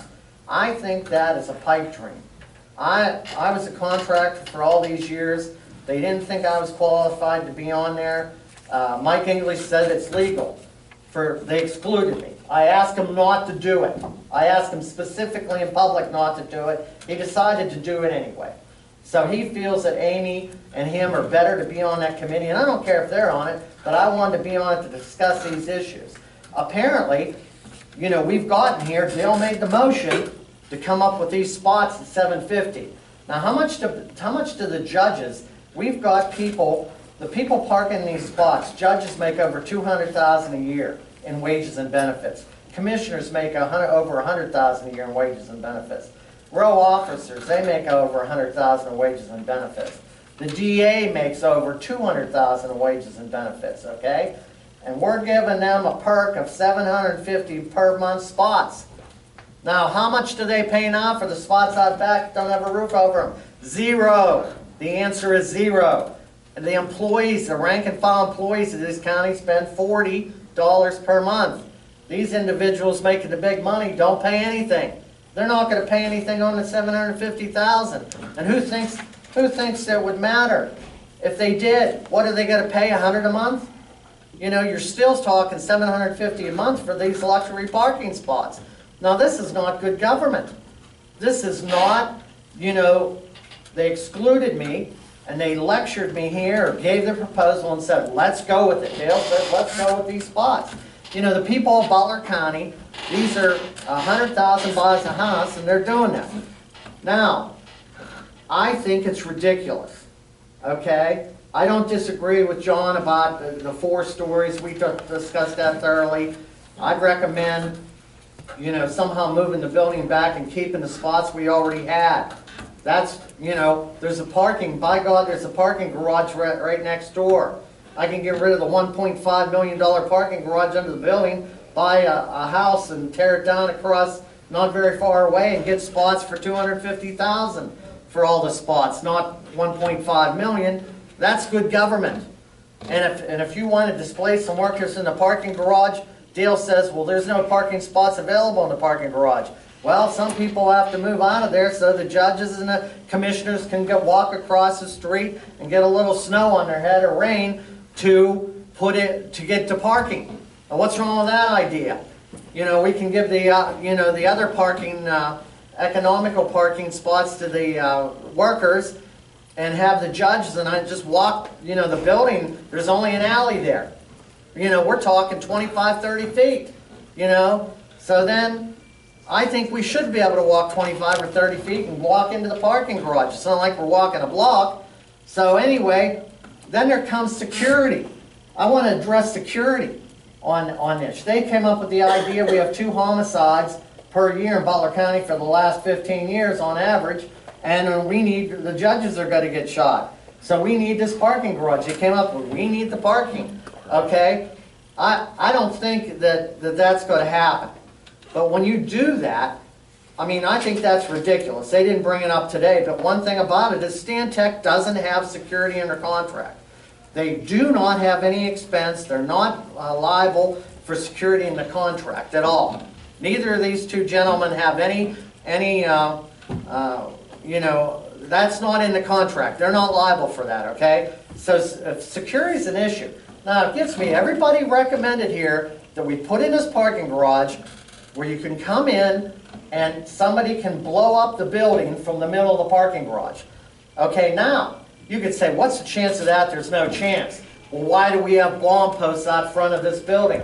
I think that is a pipe dream. I was a contractor for all these years. They didn't think I was qualified to be on there. Mike English said it's legal. They excluded me. I asked him not to do it. I asked him specifically in public not to do it. He decided to do it anyway. So he feels that Amy and him are better to be on that committee, and I don't care if they're on it, but I wanted to be on it to discuss these issues. Apparently, you know, we've gotten here, Dale made the motion to come up with these spots at $750. Now how much do the judges, we've got people, the people parking these spots, judges make over $200,000 a year in wages and benefits. Commissioners make over $100,000 a year in wages and benefits. Row officers, they make over $100,000 in wages and benefits. The DA makes over $200,000 in wages and benefits, okay? And we're giving them a perk of $750 per month spots. Now, how much do they pay now for the spots out back that don't have a roof over them? Zero. The answer is zero. And the employees, the rank and file employees of this county spend $40 per month. These individuals making the big money don't pay anything. They're not going to pay anything on the $750,000. And who thinks that would matter? If they did, what are they going to pay, $100 a month? You know, you're still talking $750 a month for these luxury parking spots. Now, this is not good government. This is not, you know, they excluded me and they lectured me here or gave the proposal and said, let's go with it. Dale said, let's go with these spots. You know, the people of Butler County, these are 100,000 buys a house and they're doing that. Now, I think it's ridiculous, okay? I don't disagree with John about the 4 stories. We discussed that thoroughly. I'd recommend, you know, somehow moving the building back and keeping the spots we already had. That's, you know, there's a parking, by God, there's a parking garage right next door. I can get rid of the $1.5 million parking garage under the building, buy a house and tear it down across not very far away and get spots for $250,000 for all the spots, not $1.5 million. That's good government. And if you want to displace some workers in the parking garage, Dale says, well, there's no parking spots available in the parking garage. Well, some people have to move out of there so the judges and the commissioners can walk across the street and get a little snow on their head or rain to get to parking. Now, what's wrong with that idea? You know, we can give the you know, the other parking economical parking spots to the workers and have the judges and I just walk, you know, the building, there's only an alley there. You know, we're talking 25, 30 feet, you know. So then I think we should be able to walk 25 or 30 feet and walk into the parking garage. It's not like we're walking a block. So anyway, then there comes security. I want to address security on this. They came up with the idea we have 2 homicides per year in Butler County for the last 15 years on average, and the judges are going to get shot. So we need this parking garage. They came up with, we need the parking. Okay? I don't think that's going to happen. But when you do that, I mean, I think that's ridiculous. They didn't bring it up today, but one thing about it is Stantec doesn't have security under contract. They do not have any expense. They're not liable for security in the contract at all. Neither of these two gentlemen have any you know, that's not in the contract. They're not liable for that, okay? So if security is an issue. Now, it gets me, everybody recommended here that we put in this parking garage where you can come in and somebody can blow up the building from the middle of the parking garage. Okay, now, you could say, what's the chance of that? There's no chance. Well, why do we have bomb posts out front of this building?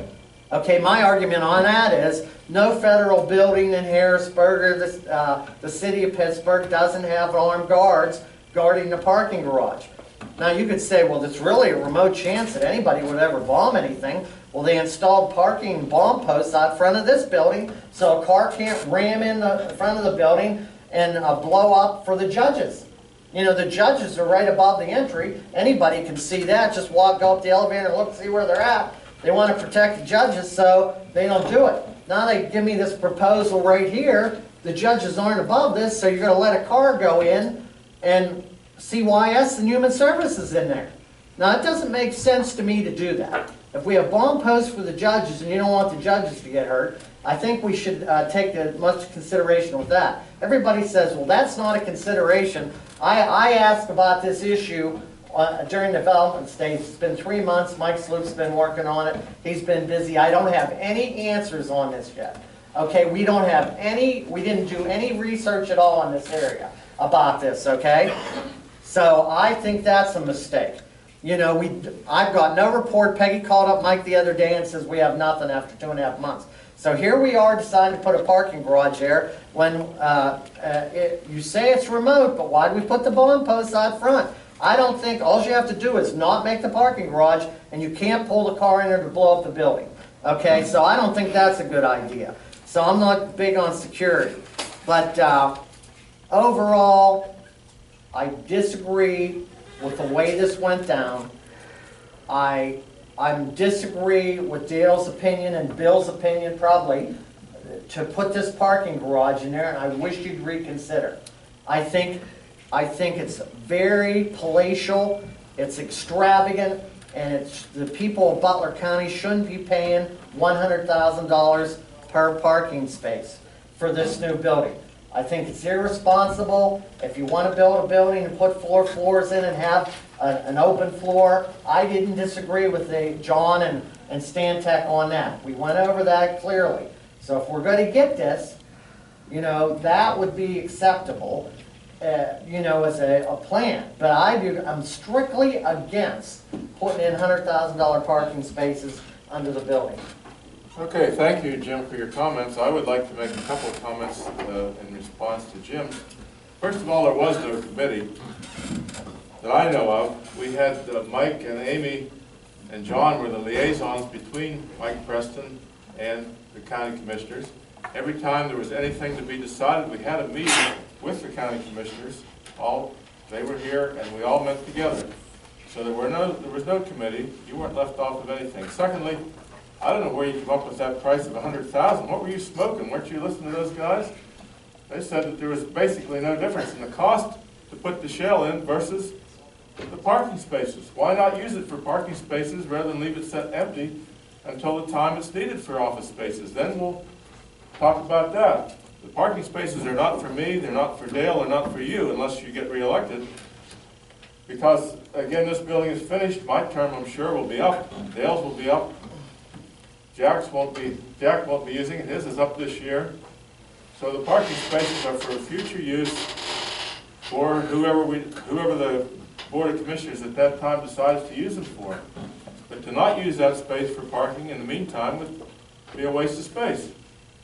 Okay, my argument on that is no federal building in Harrisburg or the city of Pittsburgh doesn't have armed guards guarding the parking garage. Now you could say, well, there's really a remote chance that anybody would ever bomb anything. Well, they installed parking bomb posts out front of this building so a car can't ram in the front of the building and blow up for the judges. You know, the judges are right above the entry. Anybody can see that. Just go up the elevator and look, see where they're at. They want to protect the judges, so they don't do it. Now they give me this proposal right here. The judges aren't above this, so you're going to let a car go in and CYS and Human Services in there. Now it doesn't make sense to me to do that. If we have bomb posts for the judges and you don't want the judges to get hurt, I think we should take much consideration with that. Everybody says, well, that's not a consideration. I asked about this issue during the development stage. It's been 3 months. Mike Sloop's been working on it. He's been busy. I don't have any answers on this yet. Okay, we don't have any, we didn't do any research at all in this area about this, okay? So I think that's a mistake. You know, I've got no report. Peggy called up Mike the other day and says we have nothing after 2.5 months. So here we are deciding to put a parking garage there when you say it's remote, but why do we put the bomb posts out front? I don't think, all you have to do is not make the parking garage and you can't pull the car in there to blow up the building. Okay, so I don't think that's a good idea. So I'm not big on security. But overall, I disagree with the way this went down. I disagree with Dale's opinion and Bill's opinion probably to put this parking garage in there, and I wish you'd reconsider. I think it's very palatial, it's extravagant, and the people of Butler County shouldn't be paying $100,000 per parking space for this new building. I think it's irresponsible. If you want to build a building and put 4 floors in and have an open floor, I didn't disagree with John and Stantec on that. We went over that clearly. So if we're going to get this, you know, that would be acceptable, you know, as a plan. But I'm strictly against putting in $100,000 parking spaces under the building. Okay, thank you, Jim, for your comments. I would like to make a couple of comments in response to Jim. First of all, there was no committee that I know of. We had Mike and Amy and John were the liaisons between Mike Preston and the county commissioners. Every time there was anything to be decided, we had a meeting with the county commissioners. They were here and we all met together. So there was no committee. You weren't left off of anything. Secondly, I don't know where you come up with that price of $100,000. What were you smoking? Weren't you listening to those guys? They said that there was basically no difference in the cost to put the shell in versus the parking spaces. Why not use it for parking spaces rather than leave it set empty until the time it's needed for office spaces? Then we'll talk about that. The parking spaces are not for me, they're not for Dale, they're not for you unless you get reelected. Because, again, this building is finished. My term, I'm sure, will be up. Dale's will be up. Jack won't be using it. His is up this year. So the parking spaces are for future use for whoever the Board of Commissioners at that time decides to use them for. But to not use that space for parking in the meantime would be a waste of space.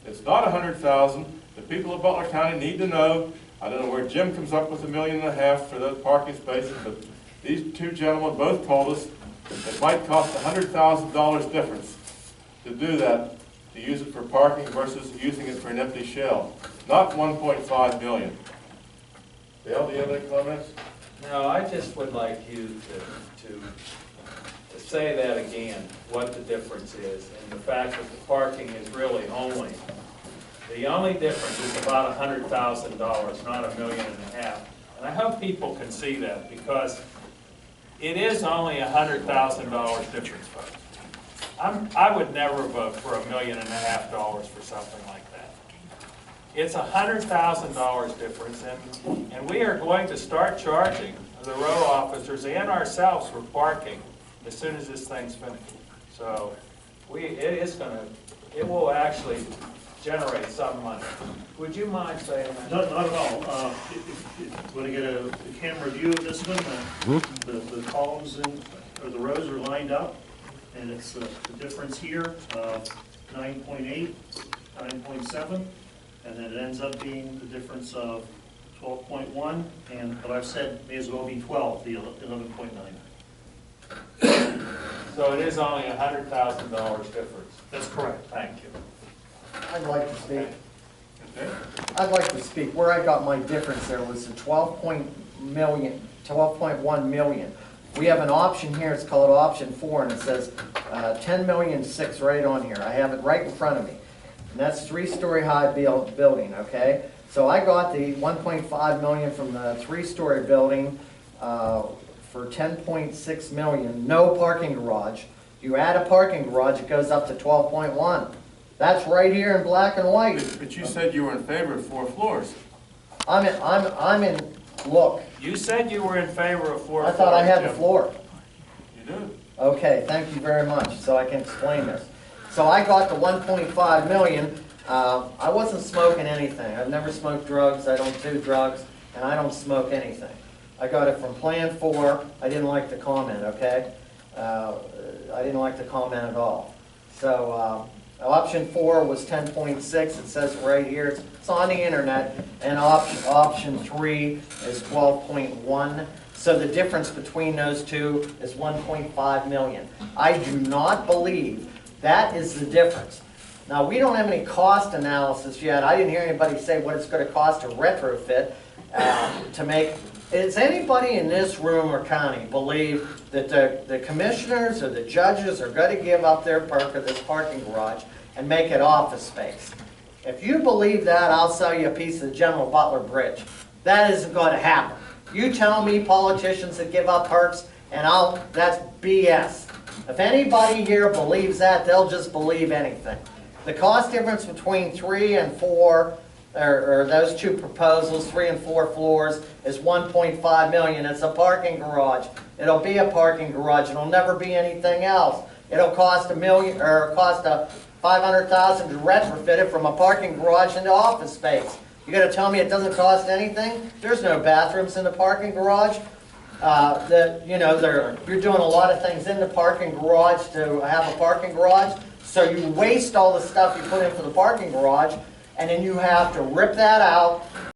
It's not $100,000. The people of Butler County need to know. I don't know where Jim comes up with $1.5 million for those parking spaces, but these two gentlemen both told us it might cost $100,000 difference to do that, to use it for parking versus using it for an empty shell. Not $1.5 million. Dale, do you have any comments? No, I just would like you to say that again, what the difference is, and the fact that the parking is really the only difference is about $100,000, not $1.5 million. And I hope people can see that, because it is only $100,000 difference, folks. I would never vote for $1.5 million for something like that. It's $100,000 difference, and we are going to start charging the row officers and ourselves for parking as soon as this thing's finished. So it will actually generate some money. Would you mind saying that? Not at all. If you want to get a camera view of this one, the columns or the rows are lined up, and it's the difference here of 9.8, 9.7, and then it ends up being the difference of 12.1, and what I've said may as well be 12, the 11.9. So it is only $100,000 difference. That's correct. Thank you. I'd like to speak. Okay. I'd like to speak. Where I got my difference there was the 12.1 million. We have an option here, it's called option 4, and it says 10,000,006 right on here. I have it right in front of me. And that's 3-story high building, okay? So I got the 1.5 million from the 3-story building for 10.6 million, no parking garage. You add a parking garage, it goes up to 12.1. That's right here in black and white. But you said you were in favor of 4 floors. I'm in, look, You said you were in favor of 4 floors, I thought I had the Jim. floor. You do. Okay, thank you very much, so I can explain this. So I got the 1.5 million. I wasn't smoking anything. I've never smoked drugs, I don't do drugs, and I don't smoke anything. I got it from Plan 4. I didn't like the comment, okay? I didn't like the comment at all. So option 4 was 10.6. It says right here, it's on the internet, and option 3 is 12.1. So the difference between those two is 1.5 million. I do not believe that is the difference. Now, we don't have any cost analysis yet. I didn't hear anybody say what it's going to cost to retrofit to make. Does anybody in this room or county believe that the commissioners or the judges are going to give up their park or this parking garage and make it office space? If you believe that, I'll sell you a piece of the General Butler Bridge. That isn't going to happen. You tell me politicians that give up parks, and that's BS. If anybody here believes that, they'll just believe anything. The cost difference between 3 and 4, or those two proposals, 3 and 4 floors, is 1.5 million. It's a parking garage. It'll be a parking garage. It'll never be anything else. It'll cost $1 million, or cost $500,000 to retrofit it from a parking garage into office space. You got to tell me it doesn't cost anything? There's no bathrooms in the parking garage. You're doing a lot of things in the parking garage to have a parking garage. So you waste all the stuff you put in for the parking garage, and then you have to rip that out,